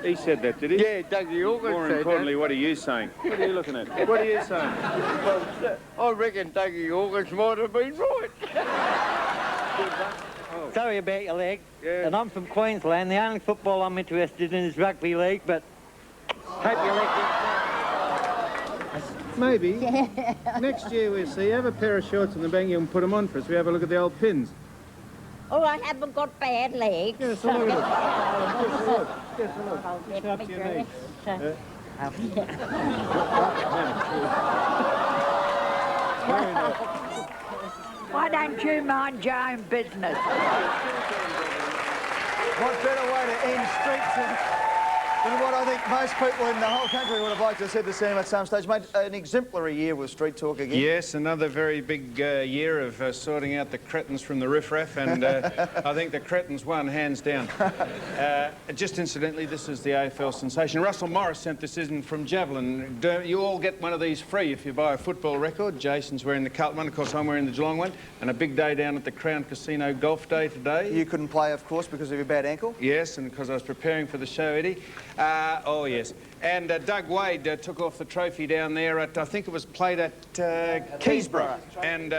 He said that, did he? Yeah, Dougie Organ More said importantly, what are you saying? What are you looking at? What are you saying? Well, I reckon Dougie Organs might have been right. Sorry about your leg. Yeah. And I'm from Queensland. The only football I'm interested in is rugby league, but hope your leg gets Maybe. Next year we'll see. Have a pair of shorts in the bank and put them on for us. We have a look at the old pins. Oh, I haven't got bad legs. Yes, a look at it. Yes, a look. I'll get Up my to your knee. dress. Very nice. Why don't you mind your own business? What better way to end streets than what I think most people in the whole country would have liked to have said to see him at some stage. Mate, an exemplary year with Street Talk again. Yes, another very big year of sorting out the cretins from the riffraff, and I think the cretins won, hands down. Just incidentally, this is the AFL sensation. Russell Morris sent this in from Javelin. You all get one of these free if you buy a football record. Jason's wearing the Carlton one, of course I'm wearing the Geelong one, and a big day down at the Crown Casino Golf Day today. You couldn't play, of course, because of your bad ankle? Yes, and because I was preparing for the show, Eddie. Oh, yes. And Doug Wade took off the trophy down there at, I think it was played at Keysborough. And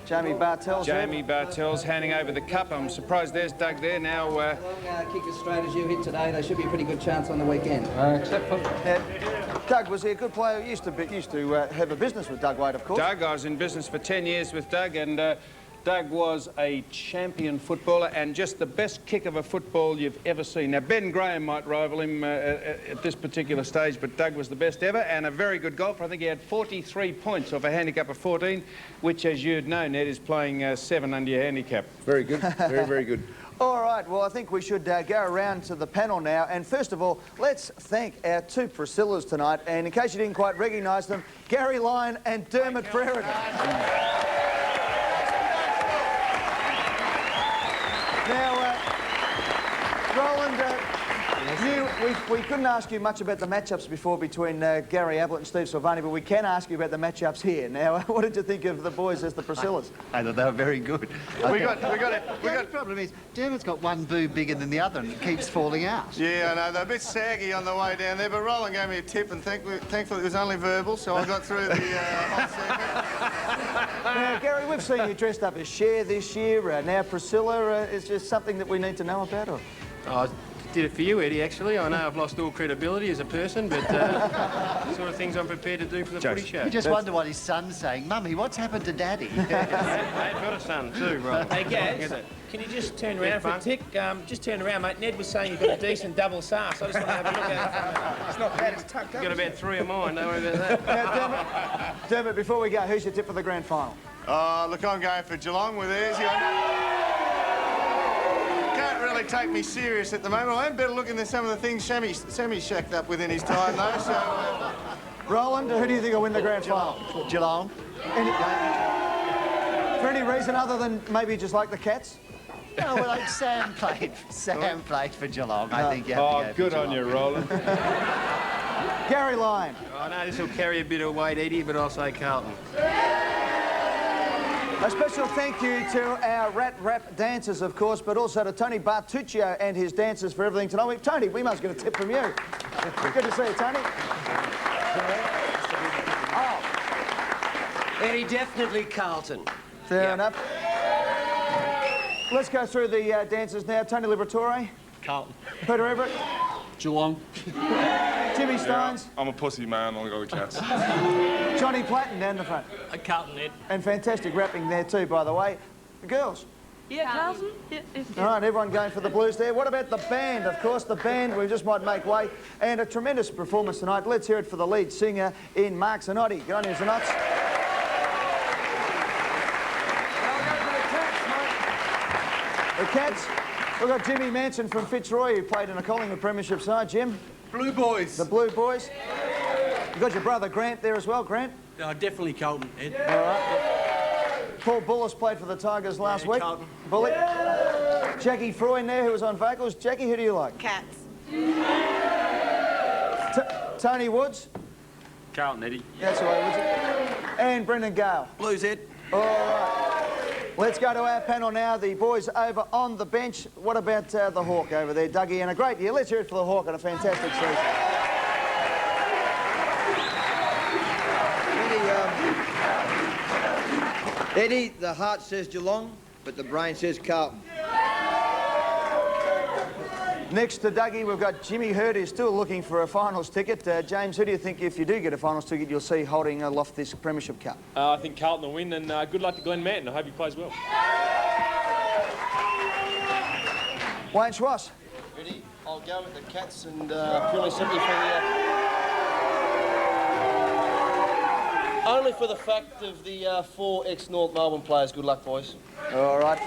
Jamie Bartell's handing over the cup. I'm surprised there's Doug there now. Kick as straight as you hit today, they should be a pretty good chance on the weekend. Except for... Doug, was he a good player? Used to have a business with Doug Wade, of course. Doug, I was in business for 10 years with Doug, and Doug was a champion footballer and just the best kick of a football you've ever seen. Now, Ben Graham might rival him at this particular stage, but Doug was the best ever and a very good golfer. I think he had 43 points off a handicap of 14, which, as you'd know, Ned, is playing 7 under your handicap. Very good. Very, very good. All right, well, I think we should go around to the panel now. And first of all, let's thank our two Priscillas tonight. And in case you didn't quite recognise them, Gary Lyon and Dermot Brereton. Now, Roland, we couldn't ask you much about the matchups before between Gary Ablett and Steve Silvani, but we can ask you about the matchups here. Now, what did you think of the boys as the Priscillas? I thought they were very good. The problem is, Dermot's got one boob bigger than the other and it keeps falling out. Yeah, I know. They're a bit saggy on the way down there, but Roland gave me a tip and thankfully it was only verbal, so I got through the whole segment. Now, Gary, we've seen you dressed up as Cher this year. Now, Priscilla, is there something that we need to know about? Or? I did it for you, Eddie, actually. I know I've lost all credibility as a person, but the sort of things I'm prepared to do for the Footy Show. You just wonder what his son's saying. Mummy, what's happened to Daddy? I've got a son too, Roland. Hey, Gaz, can you just turn around for a tick? Just turn around, mate. Ned was saying you've got a decent double sass. I just want to have a look at it. It's not bad, it's tucked up. Got about 3 of mine, don't worry about that. Now, Dermot, before we go, who's your tip for the grand final? Look, I'm going for Geelong with theirs. Can't really take me serious at the moment. I am better looking than some of the things Sammy's shacked up with in his time, though, so... Roland, who do you think will win the grand final? Geelong. For any reason other than maybe just like the Cats? No, well, Sam played for Geelong. I think you have to go for good Geelong. on you, Roland. Gary Lyon. I know this will carry a bit of weight, Eddie, but I'll say Carlton. A special thank you to our Rat Rap dancers, of course, but also to Tony Bartuccio and his dancers for everything tonight. Tony, we must get a tip from you. Good to see you, Tony. Eddie, definitely Carlton. Fair enough. Let's go through the dancers now. Tony Liberatore. Carlton. Peter Everett. Geelong. Jimmy Stones. I'm a pussy man, I'll go with Cats. Johnny Platten down the front. Carlton, Ed. And fantastic rapping there too, by the way. The girls. Yeah, Carlton. All right, everyone going for the Blues there. What about the band? Of course, the band, we just might make way. And a tremendous performance tonight. Let's hear it for the lead singer in Mark Zanotti. Good on you, Zanots. The Cats. We've got Jimmy Manson from Fitzroy, who played in a Collingwood Premiership side. Jim? Blue Boys. The Blue Boys. You've got your brother Grant there as well, Grant? Definitely Carlton, Ed. All right. Paul Bullis played for the Tigers last week. Carlton. Bully. Jackie Freund there, who was on vocals. Jackie, who do you like? Cats. Tony Woods. Carlton, Eddie. That's the way, Woods. And Brendan Gale. Blues, Ed. All right. Let's go to our panel now. The boys over on the bench. What about the Hawk over there, Dougie? And a great year. Let's hear it for the Hawk and a fantastic season. Eddie, the heart says Geelong, but the brain says Carlton. Next to Dougie, we've got Jimmy Hurd, who's still looking for a finals ticket. James, who do you think, if you do get a finals ticket, you'll see holding aloft this Premiership Cup? I think Carlton will win, and good luck to Glenn Manton. I hope he plays well. Wayne Schwass. Eddie, I'll go with the Cats, and purely simply for the... only for the fact of the 4 ex-North Melbourne players. Good luck, boys. All right.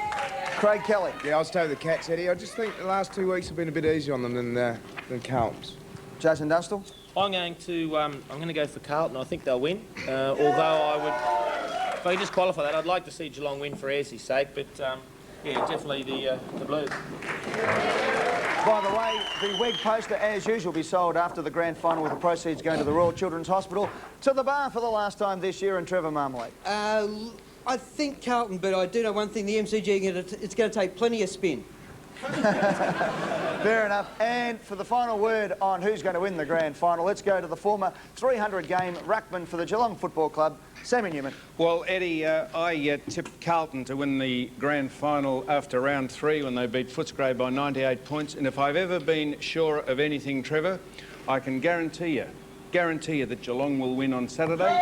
Craig Kelly. Yeah, I'll stay with the Cats, Eddie. I just think the last 2 weeks have been a bit easier on them than Carlton's. Jason Dunstall. I'm going to go for Carlton. I think they'll win. Although I would, if I could just qualify that, I'd like to see Geelong win for Ayres's sake. But yeah, definitely the Blues. By the way, the WEG poster, as usual, will be sold after the grand final with the proceeds going to the Royal Children's Hospital. To the bar for the last time this year, and Trevor Marmalade. I think Carlton, but I do know one thing, the MCG, it's going to take plenty of spin. Fair enough. And for the final word on who's going to win the grand final, let's go to the former 300-game ruckman for the Geelong Football Club, Sammy Newman. Well, Eddie, I tipped Carlton to win the grand final after round 3 when they beat Footscray by 98 points. And if I've ever been sure of anything, Trevor, I can guarantee you that Geelong will win on Saturday.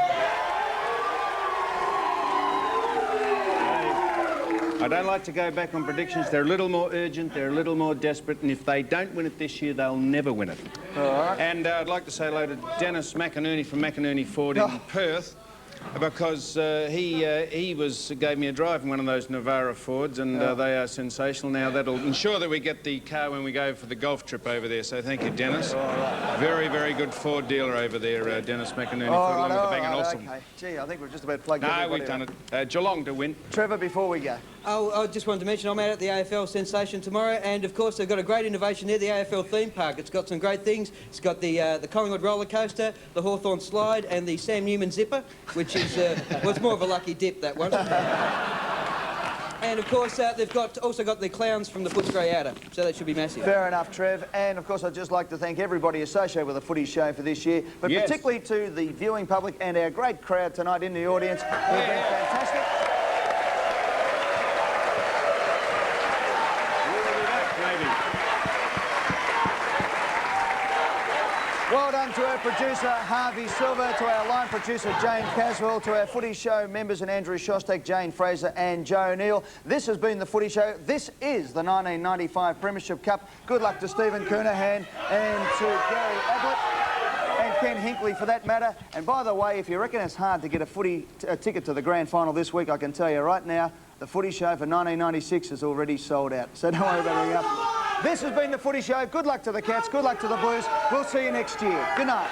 I don't like to go back on predictions. They're a little more urgent, they're a little more desperate, and if they don't win it this year, they'll never win it. All right. And I'd like to say hello to Dennis McInerney from McInerney Ford in Perth, because he gave me a drive in one of those Navara Fords, and they are sensational. Now, that'll ensure that we get the car when we go for the golf trip over there, so thank you, Dennis. Very, very good Ford dealer over there, Dennis McInerney, along with the Bang & Olufsen. Okay. Gee, I think we've just about plugged No, we've done it. Geelong to win. Trevor, before we go. Oh, I just wanted to mention I'm out at the AFL Sensation tomorrow, and of course they've got a great innovation there, the AFL theme park. It's got some great things. It's got the Collingwood roller coaster, the Hawthorn slide, and the Sam Newman zipper, which is well, it's more of a lucky dip, that one. And of course they've also got the clowns from the Footscray Outer, so that should be massive. Fair enough, Trev. And of course I'd just like to thank everybody associated with the Footy Show for this year, but particularly to the viewing public and our great crowd tonight in the audience. You've been fantastic. Well done to our producer, Harvey Silver, to our line producer, Jane Caswell, to our Footy Show members and Andrew Shostak, Jane Fraser and Joe Neal. This has been the Footy Show. This is the 1995 Premiership Cup. Good luck to Stephen Kernahan and to Gary Ablett and Ken Hinkley for that matter. And by the way, if you reckon it's hard to get a ticket to the grand final this week, I can tell you right now, the Footy Show for 1996 is already sold out. So don't worry about anything else. This has been the Footy Show. Good luck to the Cats. Good luck to the Blues. We'll see you next year. Good night.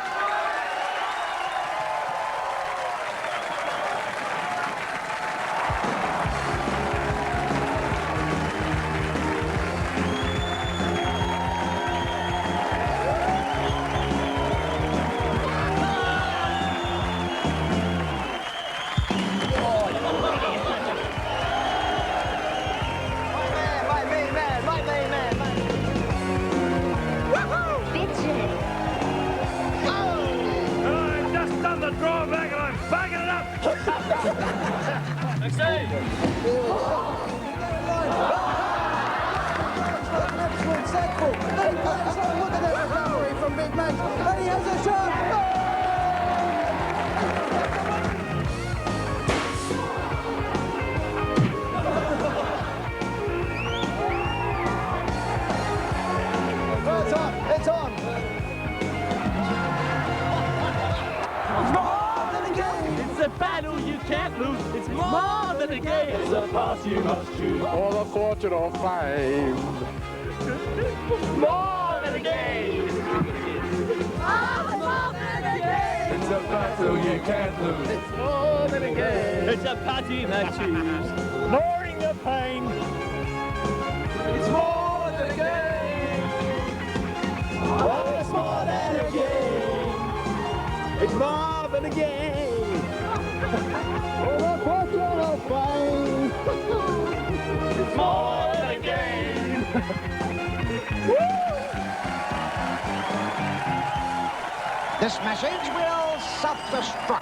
You must choose for the fortune or fame. More than a game. More than a game. It's a battle you can't lose. It's more than a game. It's a party that choose. Ignoring the pain. It's more than a game. Oh, it's more than a game. It's more than a game. For the fortune or fame. This message will self-destruct.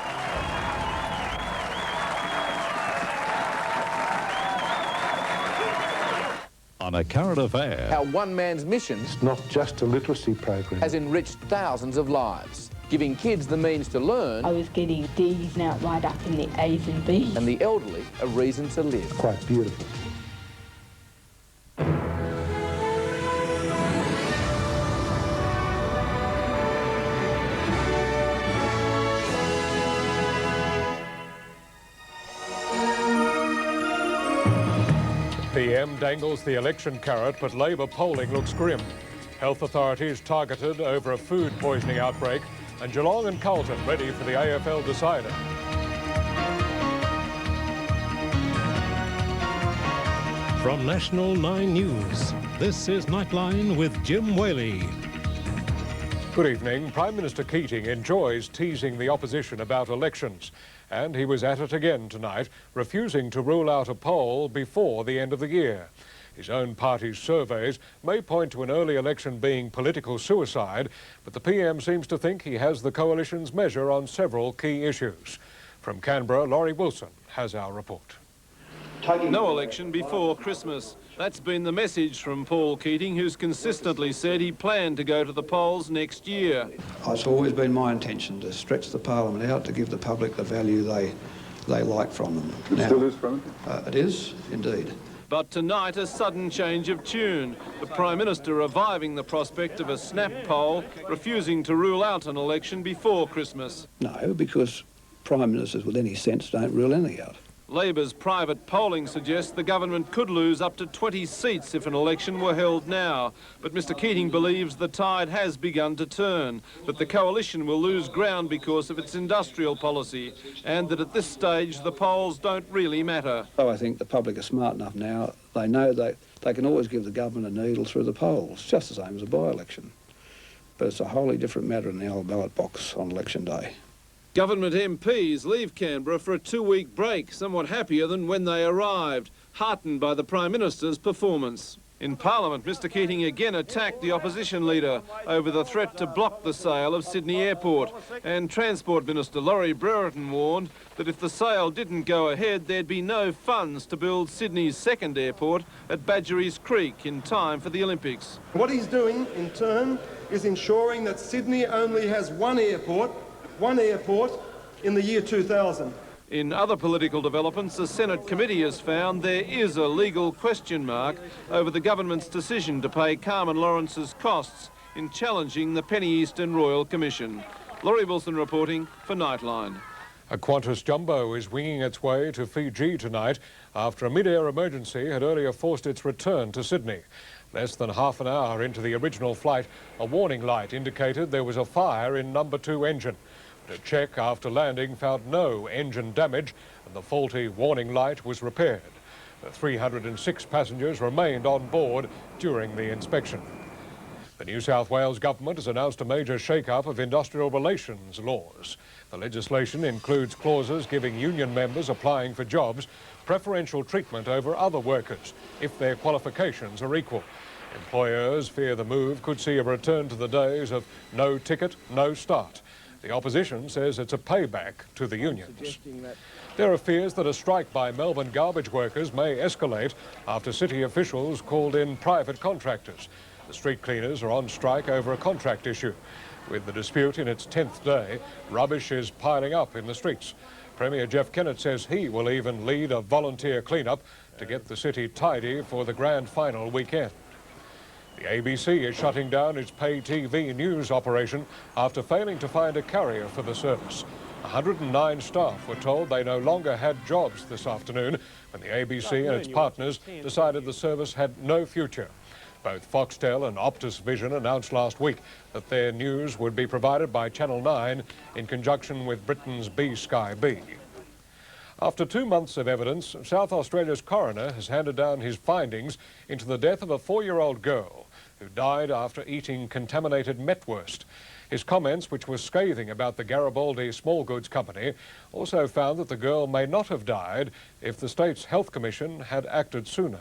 On a current affair, Our one man's mission It's not just a literacy program. has enriched thousands of lives, giving kids the means to learn I was getting D's now right up in the A's and B's. and the elderly a reason to live. Quite beautiful. PM dangles the election carrot, but Labor polling looks grim. Health authorities targeted over a food poisoning outbreak, and Geelong and Carlton ready for the AFL decider. From National 9 News, this is Nightline with Jim Whaley. Good evening. Prime Minister Keating enjoys teasing the opposition about elections, and he was at it again tonight, refusing to rule out a poll before the end of the year. His own party's surveys may point to an early election being political suicide, but the PM seems to think he has the coalition's measure on several key issues. From Canberra, Laurie Wilson has our report. No election before Christmas. That's been the message from Paul Keating, who's consistently said he planned to go to the polls next year. It's always been my intention to stretch the parliament out to give the public the value they like from them. It still is from it is, indeed. But tonight, a sudden change of tune. The Prime Minister reviving the prospect of a snap poll, refusing to rule out an election before Christmas. No, because Prime Ministers with any sense don't rule anything out. Labor's private polling suggests the government could lose up to 20 seats if an election were held now. But Mr Keating believes the tide has begun to turn, that the coalition will lose ground because of its industrial policy, and that at this stage the polls don't really matter. So I think the public are smart enough now. They know they can always give the government a needle through the polls, just the same as a by-election. But it's a wholly different matter in the old ballot box on election day. Government MPs leave Canberra for a 2-week break, somewhat happier than when they arrived, heartened by the Prime Minister's performance. In Parliament, Mr Keating again attacked the opposition leader over the threat to block the sale of Sydney Airport, and Transport Minister Laurie Brereton warned that if the sale didn't go ahead, there'd be no funds to build Sydney's second airport at Badgerys Creek in time for the Olympics. What he's doing, in turn, is ensuring that Sydney only has one airport in the year 2000. In other political developments, the Senate committee has found there is a legal question mark over the government's decision to pay Carmen Lawrence's costs in challenging the Penny Eastern Royal Commission. Laurie Wilson reporting for Nightline. A Qantas jumbo is winging its way to Fiji tonight after a mid-air emergency had earlier forced its return to Sydney. Less than half an hour into the original flight, a warning light indicated there was a fire in number 2 engine. A check after landing found no engine damage and the faulty warning light was repaired. The 306 passengers remained on board during the inspection. The New South Wales government has announced a major shake-up of industrial relations laws. The legislation includes clauses giving union members applying for jobs preferential treatment over other workers if their qualifications are equal. Employers fear the move could see a return to the days of no ticket, no start. The opposition says it's a payback to the unions. There are fears that a strike by Melbourne garbage workers may escalate after city officials called in private contractors. The street cleaners are on strike over a contract issue. With the dispute in its 10th day, rubbish is piling up in the streets. Premier Jeff Kennett says he will even lead a volunteer clean-up to get the city tidy for the grand final weekend. The ABC is shutting down its pay TV news operation after failing to find a carrier for the service. 109 staff were told they no longer had jobs this afternoon when the ABC and its partners decided the service had no future. Both Foxtel and Optus Vision announced last week that their news would be provided by Channel 9 in conjunction with Britain's B-Sky B. After 2 months of evidence, South Australia's coroner has handed down his findings into the death of a 4-year-old girl who died after eating contaminated metwurst. His comments, which were scathing about the Garibaldi Small Goods Company, also found that the girl may not have died if the state's health commission had acted sooner.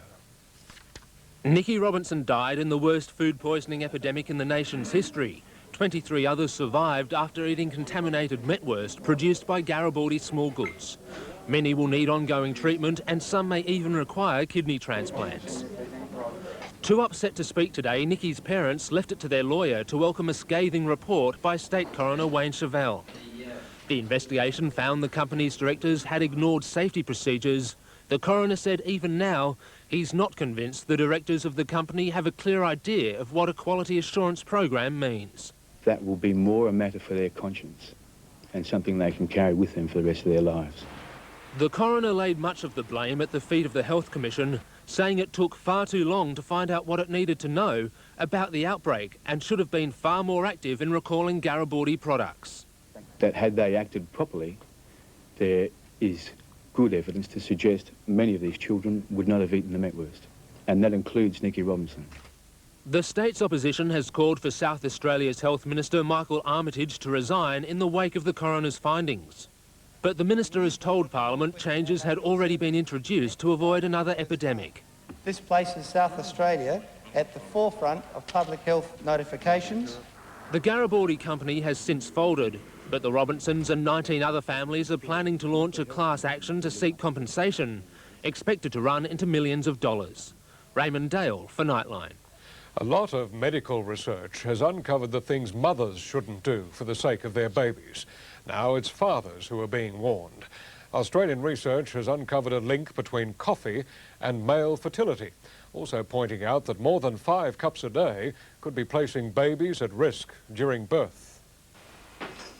Nicky Robinson died in the worst food poisoning epidemic in the nation's history. 23 others survived after eating contaminated metwurst produced by Garibaldi Small Goods. Many will need ongoing treatment and some may even require kidney transplants. Too upset to speak today, Nicky's parents left it to their lawyer to welcome a scathing report by State Coroner Wayne Chevelle. The investigation found the company's directors had ignored safety procedures. The coroner said even now, he's not convinced the directors of the company have a clear idea of what a quality assurance program means. That will be more a matter for their conscience and something they can carry with them for the rest of their lives. The coroner laid much of the blame at the feet of the Health Commission, saying it took far too long to find out what it needed to know about the outbreak and should have been far more active in recalling Garibaldi products. That had they acted properly, there is good evidence to suggest many of these children would not have eaten the metwurst, and that includes Nicky Robinson. The state's opposition has called for South Australia's Health Minister Michael Armitage to resign in the wake of the coroner's findings. But the minister has told Parliament changes had already been introduced to avoid another epidemic. This places South Australia at the forefront of public health notifications. The Garibaldi company has since folded, but the Robinsons and 19 other families are planning to launch a class action to seek compensation, expected to run into millions of dollars. Raymond Dale for Nightline. A lot of medical research has uncovered the things mothers shouldn't do for the sake of their babies. Now it's fathers who are being warned. Australian research has uncovered a link between coffee and male fertility, also pointing out that more than 5 cups a day could be placing babies at risk during birth.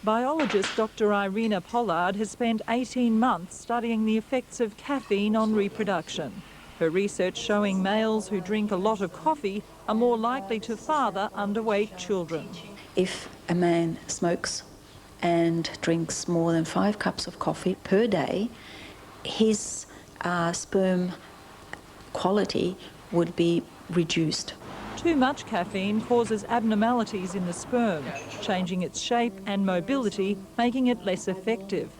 Biologist Dr. Irina Pollard has spent 18 months studying the effects of caffeine on reproduction. Her research showing males who drink a lot of coffee are more likely to father underweight children. If a man smokes and drinks more than 5 cups of coffee per day, his sperm quality would be reduced. Too much caffeine causes abnormalities in the sperm, changing its shape and mobility, making it less effective.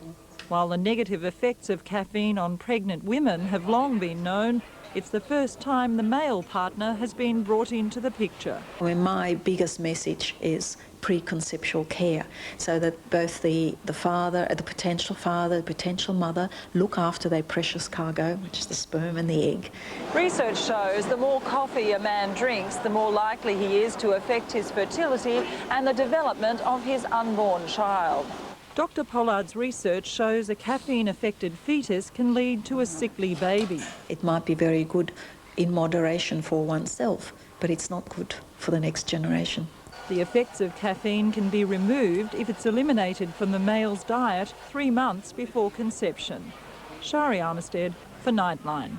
While the negative effects of caffeine on pregnant women have long been known, it's the first time the male partner has been brought into the picture. My biggest message is preconceptual care, so that both the father, the potential mother, look after their precious cargo, which is the sperm and the egg. Research shows the more coffee a man drinks, the more likely he is to affect his fertility and the development of his unborn child. Dr. Pollard's research shows a caffeine-affected fetus can lead to a sickly baby. It might be very good in moderation for oneself, but it's not good for the next generation. The effects of caffeine can be removed if it's eliminated from the male's diet 3 months before conception. Shari Armistead for Nightline.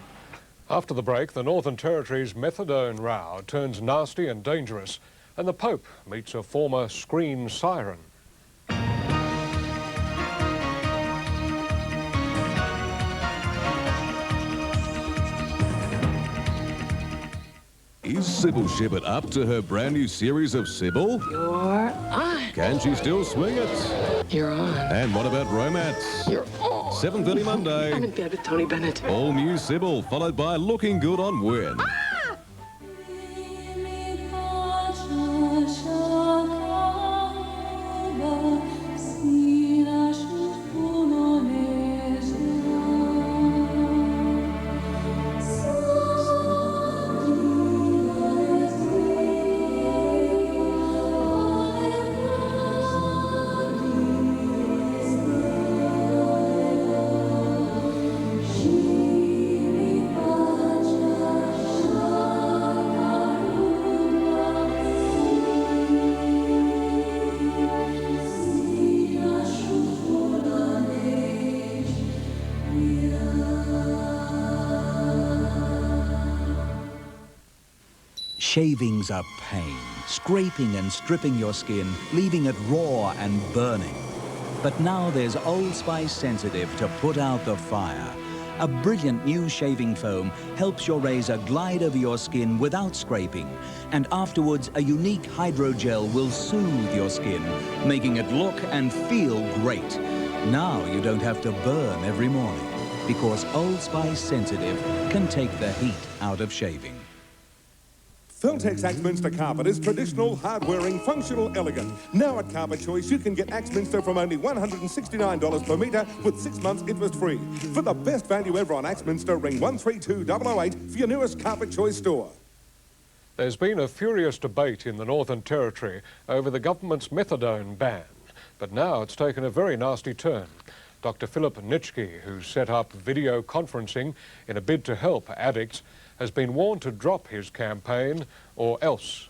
After the break, the Northern Territory's methadone row turns nasty and dangerous, and the Pope meets a former screen siren. Is Sybil Shepherd up to her brand new series of Sybil? You're on. Can she still swing it? You're on. And what about romance? You're on. 7:30 Monday. I'm in bed with Tony Bennett. All new Sybil, followed by Looking Good on Win. Shavings are pain, scraping and stripping your skin, leaving it raw and burning. But now there's Old Spice Sensitive to put out the fire. A brilliant new shaving foam helps your razor glide over your skin without scraping, and afterwards a unique hydrogel will soothe your skin, making it look and feel great. Now you don't have to burn every morning, because Old Spice Sensitive can take the heat out of shaving. Feltex Axminster carpet is traditional, hard-wearing, functional, elegant. Now at Carpet Choice, you can get Axminster from only $169 per metre with 6 months interest-free. For the best value ever on Axminster, ring 132008 for your nearest Carpet Choice store. There's been a furious debate in the Northern Territory over the government's methadone ban, but now it's taken a very nasty turn. Dr. Philip Nitschke, who set up video conferencing in a bid to help addicts, has been warned to drop his campaign or else.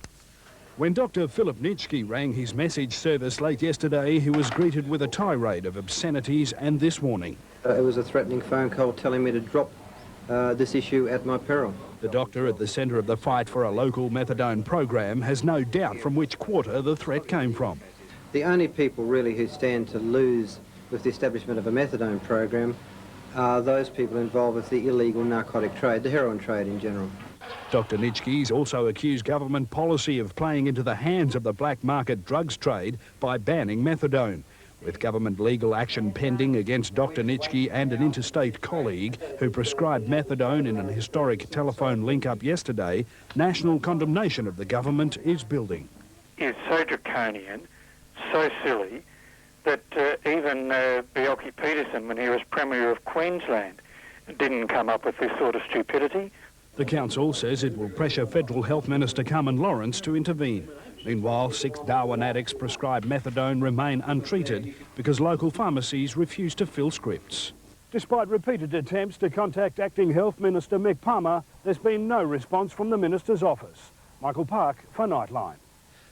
When Dr. Philip Nitschke rang his message service late yesterday, he was greeted with a tirade of obscenities and this warning. It was a threatening phone call telling me to drop this issue at my peril. The doctor at the centre of the fight for a local methadone program has no doubt from which quarter the threat came from. The only people really who stand to lose with the establishment of a methadone program are those people involved with the illegal narcotic trade, the heroin trade in general. Dr. Nitschke's also accused government policy of playing into the hands of the black market drugs trade by banning methadone. With government legal action pending against Dr. Nitschke and an interstate colleague who prescribed methadone in an historic telephone link-up yesterday, national condemnation of the government is building. It's so draconian, so silly, that even Bjelke Petersen, when he was Premier of Queensland, didn't come up with this sort of stupidity. The council says it will pressure Federal Health Minister Carmen Lawrence to intervene. Meanwhile, 6 Darwin addicts prescribed methadone remain untreated because local pharmacies refuse to fill scripts. Despite repeated attempts to contact Acting Health Minister Mick Palmer, there's been no response from the Minister's office. Michael Park for Nightline.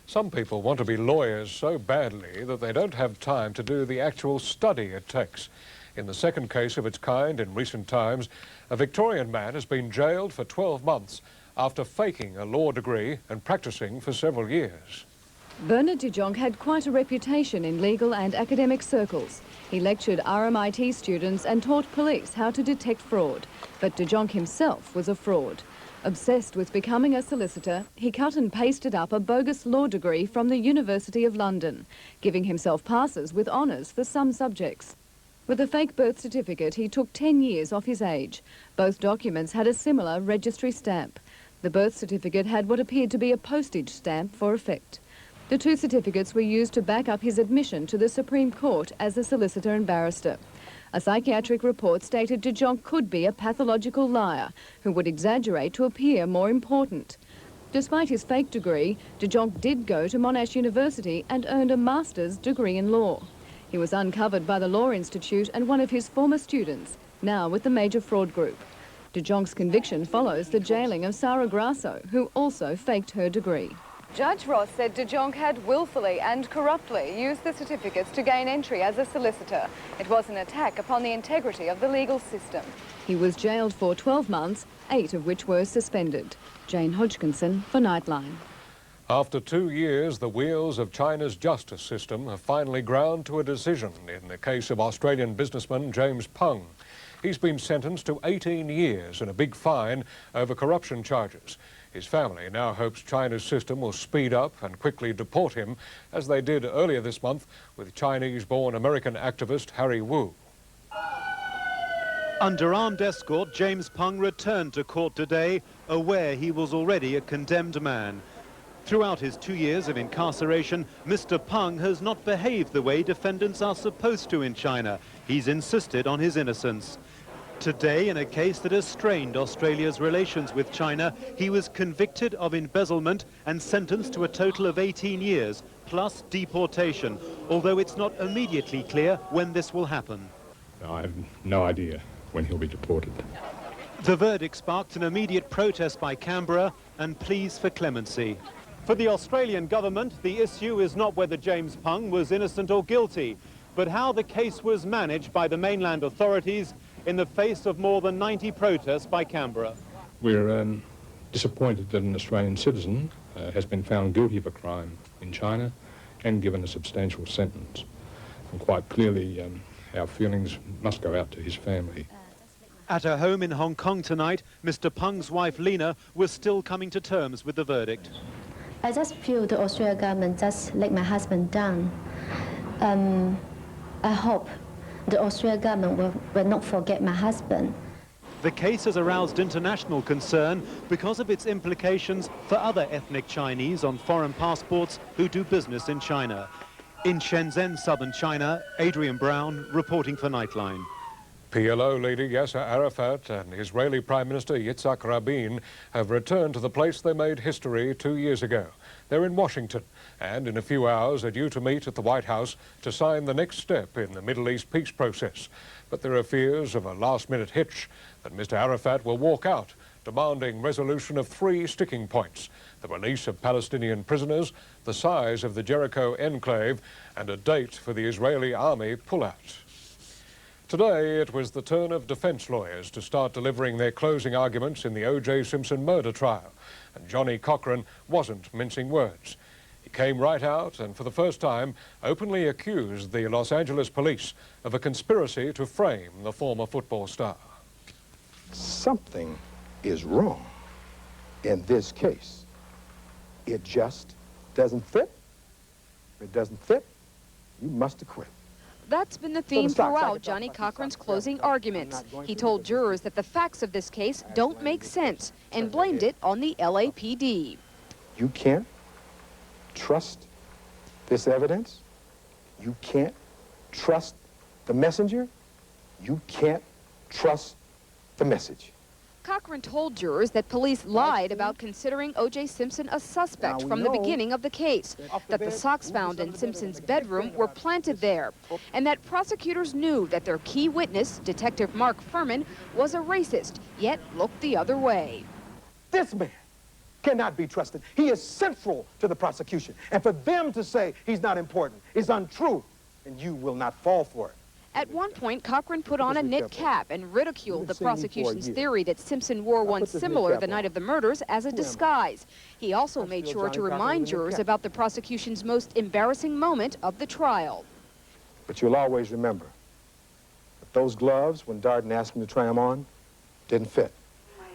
Some people want to be lawyers so badly that they don't have time to do the actual study it takes. In the second case of its kind in recent times, a Victorian man has been jailed for 12 months after faking a law degree and practising for several years. Bernard de Jonck had quite a reputation in legal and academic circles. He lectured RMIT students and taught police how to detect fraud. But de Jonck himself was a fraud. Obsessed with becoming a solicitor, he cut and pasted up a bogus law degree from the University of London, giving himself passes with honours for some subjects. With a fake birth certificate, he took 10 years off his age. Both documents had a similar registry stamp. The birth certificate had what appeared to be a postage stamp for effect. The 2 certificates were used to back up his admission to the Supreme Court as a solicitor and barrister. A psychiatric report stated de Jonck could be a pathological liar who would exaggerate to appear more important. Despite his fake degree, de Jonck did go to Monash University and earned a master's degree in law. He was uncovered by the Law Institute and one of his former students, now with the major fraud group. De Jonck's conviction follows the jailing of Sarah Grasso, who also faked her degree. Judge Ross said de Jonck had willfully and corruptly used the certificates to gain entry as a solicitor. It was an attack upon the integrity of the legal system. He was jailed for 12 months, 8 of which were suspended. Jane Hodgkinson for Nightline. After 2 years, the wheels of China's justice system have finally ground to a decision in the case of Australian businessman James Pung. He's been sentenced to 18 years and a big fine over corruption charges. His family now hopes China's system will speed up and quickly deport him, as they did earlier this month with Chinese-born American activist Harry Wu. Under armed escort, James Pung returned to court today, aware he was already a condemned man. Throughout his 2 years of incarceration, Mr. Pung has not behaved the way defendants are supposed to in China. He's insisted on his innocence. Today, in a case that has strained Australia's relations with China, he was convicted of embezzlement and sentenced to a total of 18 years, plus deportation, although it's not immediately clear when this will happen. I have no idea when he'll be deported. The verdict sparked an immediate protest by Canberra and pleas for clemency. For the Australian government, the issue is not whether James Pung was innocent or guilty, but how the case was managed by the mainland authorities in the face of more than 90 protests by Canberra. We're disappointed that an Australian citizen has been found guilty of a crime in China and given a substantial sentence. And quite clearly, our feelings must go out to his family. At her home in Hong Kong tonight, Mr. Pung's wife Lena was still coming to terms with the verdict. I just feel the Australian government just let my husband down. I hope the Australian government will not forget my husband. The case has aroused international concern because of its implications for other ethnic Chinese on foreign passports who do business in China. In Shenzhen, southern China, Adrian Brown reporting for Nightline. PLO leader Yasser Arafat and Israeli Prime Minister Yitzhak Rabin have returned to the place they made history 2 years ago. They're in Washington and in a few hours are due to meet at the White House to sign the next step in the Middle East peace process. But there are fears of a last-minute hitch, that Mr. Arafat will walk out, demanding resolution of 3 sticking points: the release of Palestinian prisoners, the size of the Jericho enclave, and a date for the Israeli army pullout. Today, it was the turn of defence lawyers to start delivering their closing arguments in the O.J. Simpson murder trial, and Johnny Cochran wasn't mincing words. He came right out and, for the first time, openly accused the Los Angeles police of a conspiracy to frame the former football star. Something is wrong in this case. It just doesn't fit. If it doesn't fit, you must acquit. That's been the theme throughout Johnny Cochran's closing arguments. He told jurors that the facts of this case don't make sense and blamed it on the LAPD. You can't trust this evidence. You can't trust the messenger. You can't trust the message. Cochran told jurors that police lied about considering O.J. Simpson a suspect from the beginning of the case, that the socks found in Simpson's bedroom were planted there, and that prosecutors knew that their key witness, Detective Mark Furman, was a racist, yet looked the other way. This man cannot be trusted. He is central to the prosecution. And for them to say he's not important is untrue, and you will not fall for it. At one point, Cochran put on a knit cap and ridiculed the prosecution's theory that Simpson wore one similar the night of the murders as a disguise. He also made sure to remind jurors about the prosecution's most embarrassing moment of the trial. But you'll always remember that those gloves, when Darden asked him to try them on, didn't fit.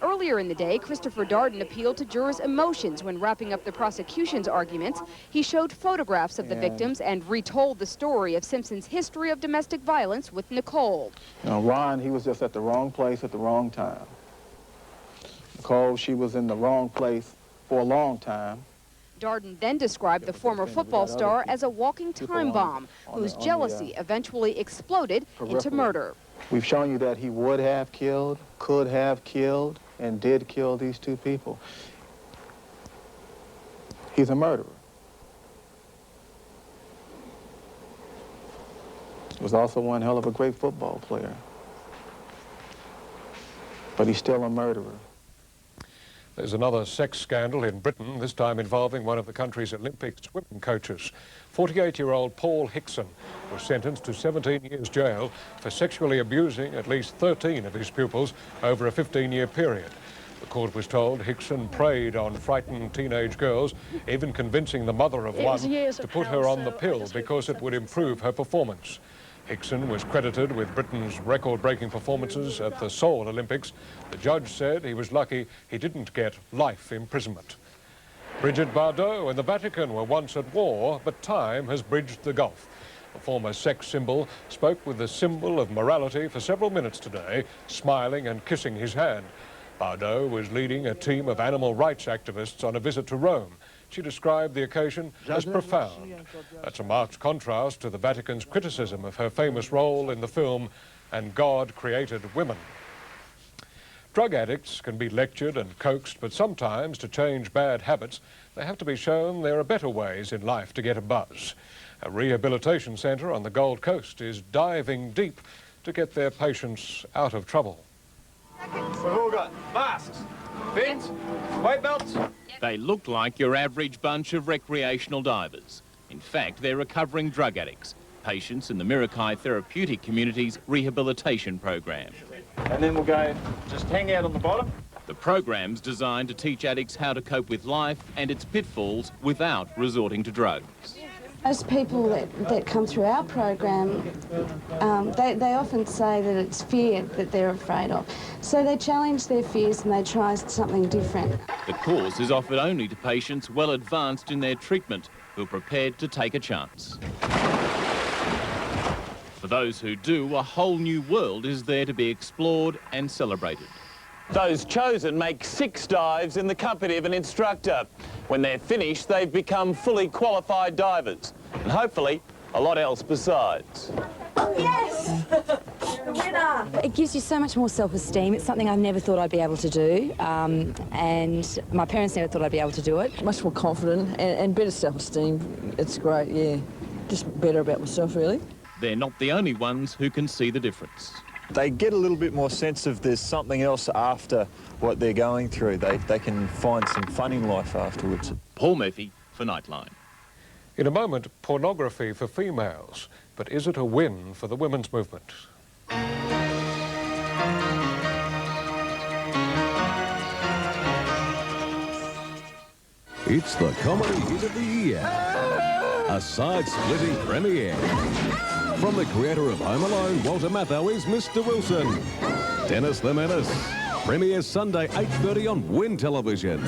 Earlier in the day, Christopher Darden appealed to jurors' emotions when wrapping up the prosecution's arguments. He showed photographs of the victims and retold the story of Simpson's history of domestic violence with Nicole. You know, Ron, he was just at the wrong place at the wrong time. Nicole, she was in the wrong place for a long time. Darden then described the former football star as a walking time bomb, whose jealousy eventually exploded into murder. We've shown you that he would have killed, could have killed, and did kill these 2 people. He's a murderer. He was also one hell of a great football player. But he's still a murderer. There's another sex scandal in Britain, this time involving one of the country's Olympic swimming coaches. 48-year-old Paul Hickson was sentenced to 17 years jail for sexually abusing at least 13 of his pupils over a 15-year period. The court was told Hickson preyed on frightened teenage girls, even convincing the mother of one to put her on the pill because it would improve her performance. Hickson was credited with Britain's record-breaking performances at the Seoul Olympics. The judge said he was lucky he didn't get life imprisonment. Brigitte Bardot and the Vatican were once at war, but time has bridged the gulf. The former sex symbol spoke with the symbol of morality for several minutes today, smiling and kissing his hand. Bardot was leading a team of animal rights activists on a visit to Rome. She described the occasion as profound. That's a marked contrast to the Vatican's criticism of her famous role in the film And God Created Women. Drug addicts can be lectured and coaxed, but sometimes to change bad habits, they have to be shown there are better ways in life to get a buzz. A rehabilitation centre on the Gold Coast is diving deep to get their patients out of trouble. We've all got masks, fins, weight belts. They look like your average bunch of recreational divers. In fact, they're recovering drug addicts, patients in the Mirakai Therapeutic Community's rehabilitation program. And then we'll go just hang out on the bottom. The program's designed to teach addicts how to cope with life and its pitfalls without resorting to drugs. Most people that come through our program, they often say that it's fear that they're afraid of. So they challenge their fears and they try something different. The course is offered only to patients well advanced in their treatment who are prepared to take a chance. For those who do, a whole new world is there to be explored and celebrated. Those chosen make 6 dives in the company of an instructor. When they're finished, they've become fully qualified divers, and hopefully a lot else besides. Yes! The winner! It gives you so much more self-esteem. It's something I've never thought I'd be able to do, and my parents never thought I'd be able to do it. Much more confident and better self-esteem. It's great, yeah. Just better about myself, really. They're not the only ones who can see the difference. They get a little bit more sense of there's something else after what they're going through. They can find some fun in life afterwards. Paul Murphy for Nightline. In a moment, pornography for females. But is it a win for the women's movement? It's the comedy hit of the year. A side-splitting premiere. From the creator of Home Alone, Walter Matthau, is Mr. Wilson. Dennis the Menace. Premieres Sunday, 8:30 on Win Television.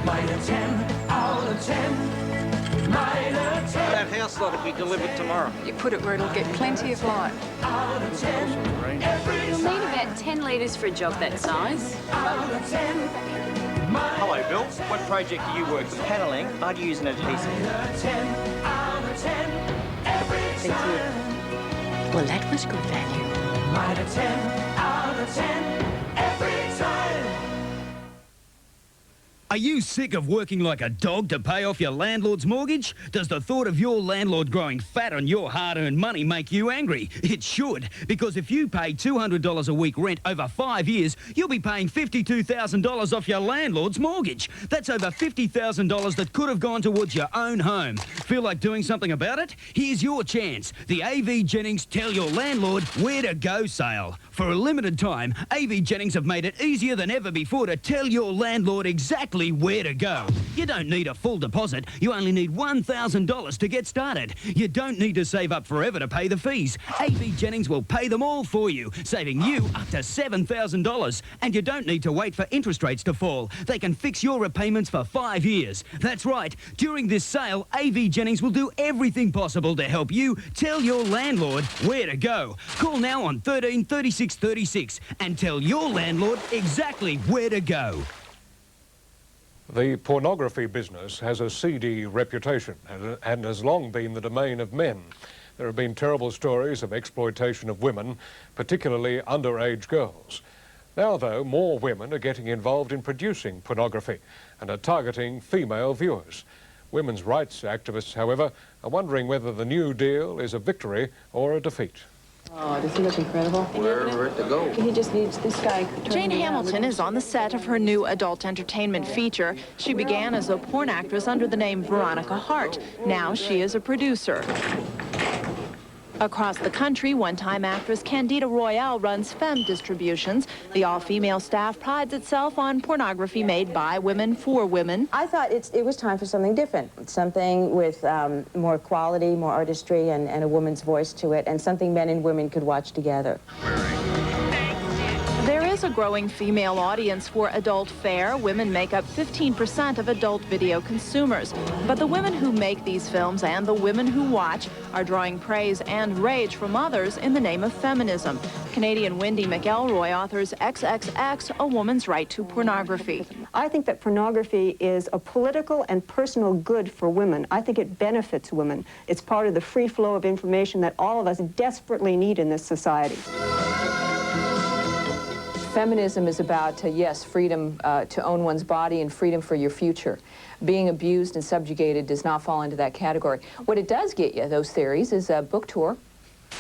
Mine a 10 out of 10. Mine a 10. That house lot will be delivered tomorrow. You put it where it'll get plenty of light. Out of 10. You'll need about 10 litres for a job that size. Out of 10. Hello, Bill. What project are you working? Panelling. I'd use an adhesive. Thank you. Well, that was good value. Mine a 10 out of 10 every time. Are you sick of working like a dog to pay off your landlord's mortgage? Does the thought of your landlord growing fat on your hard-earned money make you angry? It should, because if you pay $200 a week rent over 5 years, you'll be paying $52,000 off your landlord's mortgage. That's over $50,000 that could have gone towards your own home. Feel like doing something about it? Here's your chance. The A.V. Jennings Tell Your Landlord Where to Go sale. For a limited time, A.V. Jennings have made it easier than ever before to tell your landlord exactly where to go. You don't need a full deposit. You only need $1,000 to get started. You don't need to save up forever to pay the fees. A.V. Jennings will pay them all for you, saving you up to $7,000. And you don't need to wait for interest rates to fall. They can fix your repayments for 5 years. That's right. During this sale, A.V. Jennings will do everything possible to help you tell your landlord where to go. Call now on 13 36 36 and tell your landlord exactly where to go. The pornography business has a seedy reputation and has long been the domain of men. There have been terrible stories of exploitation of women, particularly underage girls. Now, though, more women are getting involved in producing pornography and are targeting female viewers. Women's rights activists, however, are wondering whether the new deal is a victory or a defeat. Oh, does he look incredible? Wherever it to go. He just needs this guy. Jane Hamilton is on the set of her new adult entertainment feature. She began as a porn actress under the name Veronica Hart. Now she is a producer. Across the country, one-time actress Candida Royale runs Femme Distributions. The all-female staff prides itself on pornography made by women for women. I thought it was time for something different, something with more quality, more artistry, and a woman's voice to it, and something men and women could watch together. There is a growing female audience for adult fare. Women make up 15% of adult video consumers. But the women who make these films and the women who watch are drawing praise and rage from others in the name of feminism. Canadian Wendy McElroy authors XXX, A Woman's Right to Pornography. I think that pornography is a political and personal good for women. I think it benefits women. It's part of the free flow of information that all of us desperately need in this society. Feminism is about, yes, freedom to own one's body and freedom for your future. Being abused and subjugated does not fall into that category. What it does get you, those theories, is a book tour.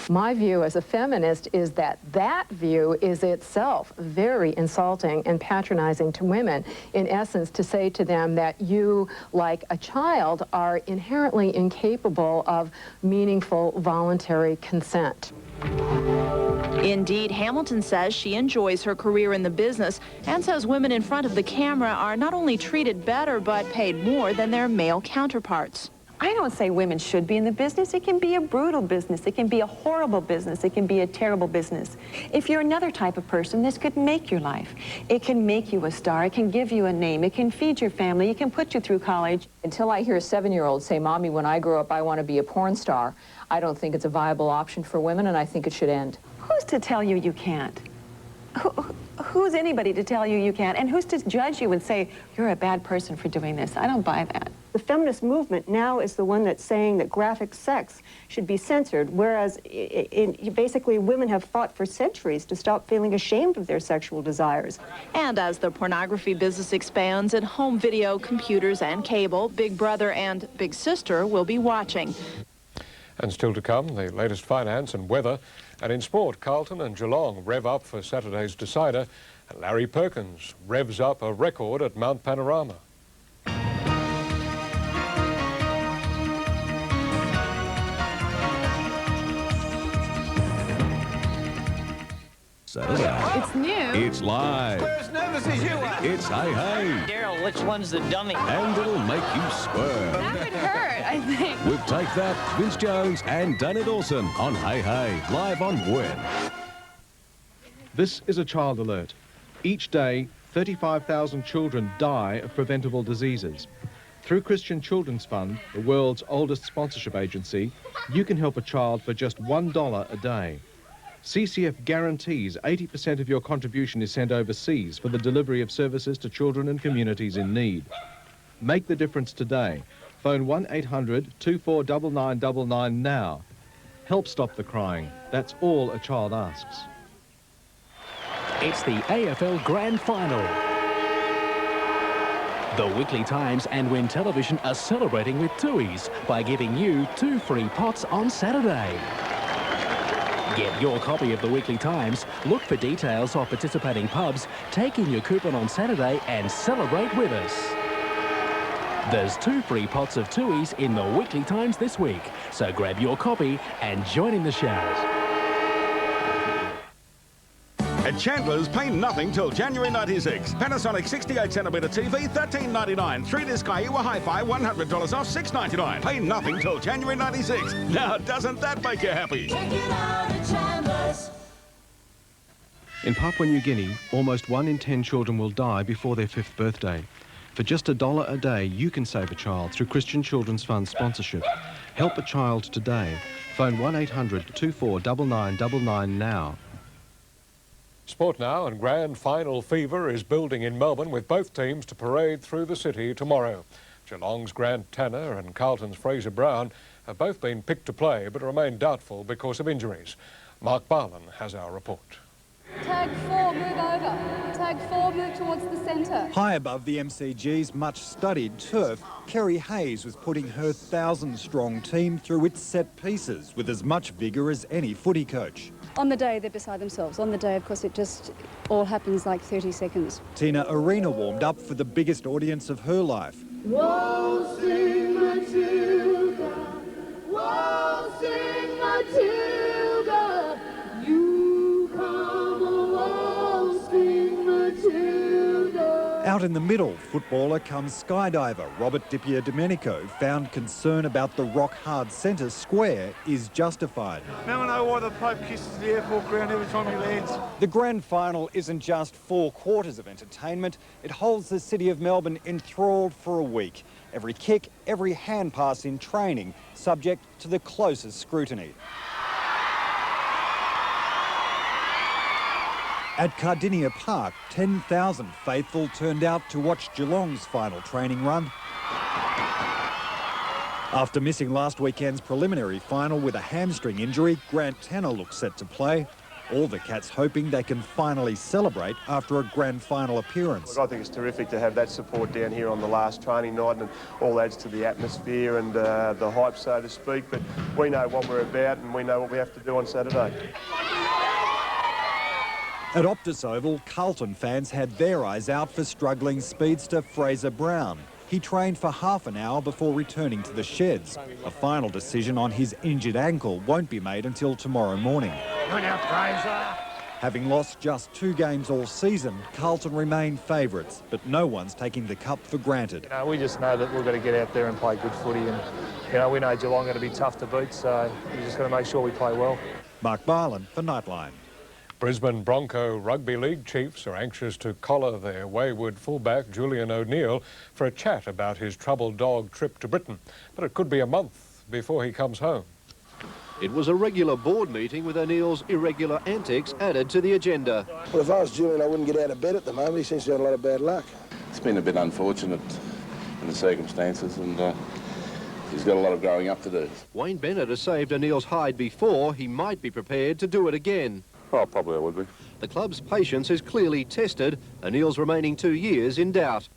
My view as a feminist is that that view is itself very insulting and patronizing to women. In essence, to say to them that you, like a child, are inherently incapable of meaningful voluntary consent. Indeed, Hamilton says she enjoys her career in the business and says women in front of the camera are not only treated better but paid more than their male counterparts. I don't say women should be in the business. It can be a brutal business. It can be a horrible business. It can be a terrible business. If you're another type of person, this could make your life. It can make you a star. It can give you a name. It can feed your family. It can put you through college. Until I hear a 7-year-old say, Mommy, when I grow up, I want to be a porn star, I don't think it's a viable option for women, and I think it should end. Who's to tell you you can't? Who's anybody to tell you you can't? And who's to judge you and say, you're a bad person for doing this? I don't buy that. The feminist movement now is the one that's saying that graphic sex should be censored, whereas basically women have fought for centuries to stop feeling ashamed of their sexual desires. And as the pornography business expands in home video, computers, and cable, Big Brother and Big Sister will be watching. And still to come, the latest finance and weather. And in sport, Carlton and Geelong rev up for Saturday's decider. And Larry Perkins revs up a record at Mount Panorama. Saturday. It's new. It's live. We're as nervous as you are. It's Hey Hey. Daryl, which one's the dummy? And it'll make you swerve. That would hurt, I think. With Take That, Vince Jones and Dana Dawson on Hey Hey, live on When. This is a child alert. Each day, 35,000 children die of preventable diseases. Through Christian Children's Fund, the world's oldest sponsorship agency, you can help a child for just $1 a day. CCF guarantees 80% of your contribution is sent overseas for the delivery of services to children and communities in need. Make the difference today. Phone 1-800-249999 now. Help stop the crying. That's all a child asks. It's the AFL Grand Final. The Weekly Times and When Television are celebrating with Tui's by giving you 2 free pots on Saturday. Get your copy of the Weekly Times, look for details of participating pubs, take in your coupon on Saturday and celebrate with us. There's 2 free pots of Tui's in the Weekly Times this week, so grab your copy and join in the shout. At Chandler's, pay nothing till January 96. Panasonic 68cm TV, $13.99. 3-disc Kaiwa Hi-Fi, $100 off, $6.99. Pay nothing till January 96. Now, doesn't that make you happy? Check it out at Chandler's. In Papua New Guinea, almost 1 in 10 children will die before their 5th birthday. For just $1 a day, you can save a child through Christian Children's Fund sponsorship. Help a child today. Phone 1-800-249999 now. Sport now, and grand final fever is building in Melbourne with both teams to parade through the city tomorrow. Geelong's Grant Tanner and Carlton's Fraser Brown have both been picked to play but remain doubtful because of injuries. Mark Barlin has our report. Tag 4, move over. Tag 4, move towards the centre. High above the MCG's much-studied turf, Kerry Hayes was putting her 1,000-strong team through its set pieces with as much vigour as any footy coach. On the day, they're beside themselves. On the day, of course, it just all happens like 30 seconds. Tina Arena warmed up for the biggest audience of her life. Waltzing Matilda, waltzing Matilda, you come waltzing Matilda. Out in the middle, footballer comes skydiver Robert Dippier Domenico found concern about the rock-hard centre square is justified. Now I know why the Pope kisses the airport ground every time he lands. The grand final isn't just 4 quarters of entertainment, it holds the city of Melbourne enthralled for a week. Every kick, every hand pass in training, subject to the closest scrutiny. At Cardinia Park, 10,000 faithful turned out to watch Geelong's final training run. After missing last weekend's preliminary final with a hamstring injury, Grant Tanner looks set to play. All the Cats hoping they can finally celebrate after a grand final appearance. Look, I think it's terrific to have that support down here on the last training night, and all adds to the atmosphere and the hype, so to speak. But we know what we're about and we know what we have to do on Saturday. At Optus Oval, Carlton fans had their eyes out for struggling speedster Fraser Brown. He trained for half an hour before returning to the sheds. A final decision on his injured ankle won't be made until tomorrow morning. Good out, Fraser. Having lost just 2 games all season, Carlton remain favourites, but no one's taking the cup for granted. We just know that we've got to get out there and play good footy, You know, we know Geelong are going to be tough to beat, so we've just got to make sure we play well. Mark Barland for Nightline. Brisbane Bronco Rugby League chiefs are anxious to collar their wayward fullback Julian O'Neill for a chat about his troubled dog trip to Britain. But it could be a month before he comes home. It was a regular board meeting with O'Neill's irregular antics added to the agenda. Well, if I was Julian, I wouldn't get out of bed at the moment. He seems to have a lot of bad luck. It's been a bit unfortunate in the circumstances, and he's got a lot of growing up to do. Wayne Bennett has saved O'Neill's hide before. He might be prepared to do it again. Oh, probably I would be. The club's patience is clearly tested. O'Neill's remaining 2 years in doubt.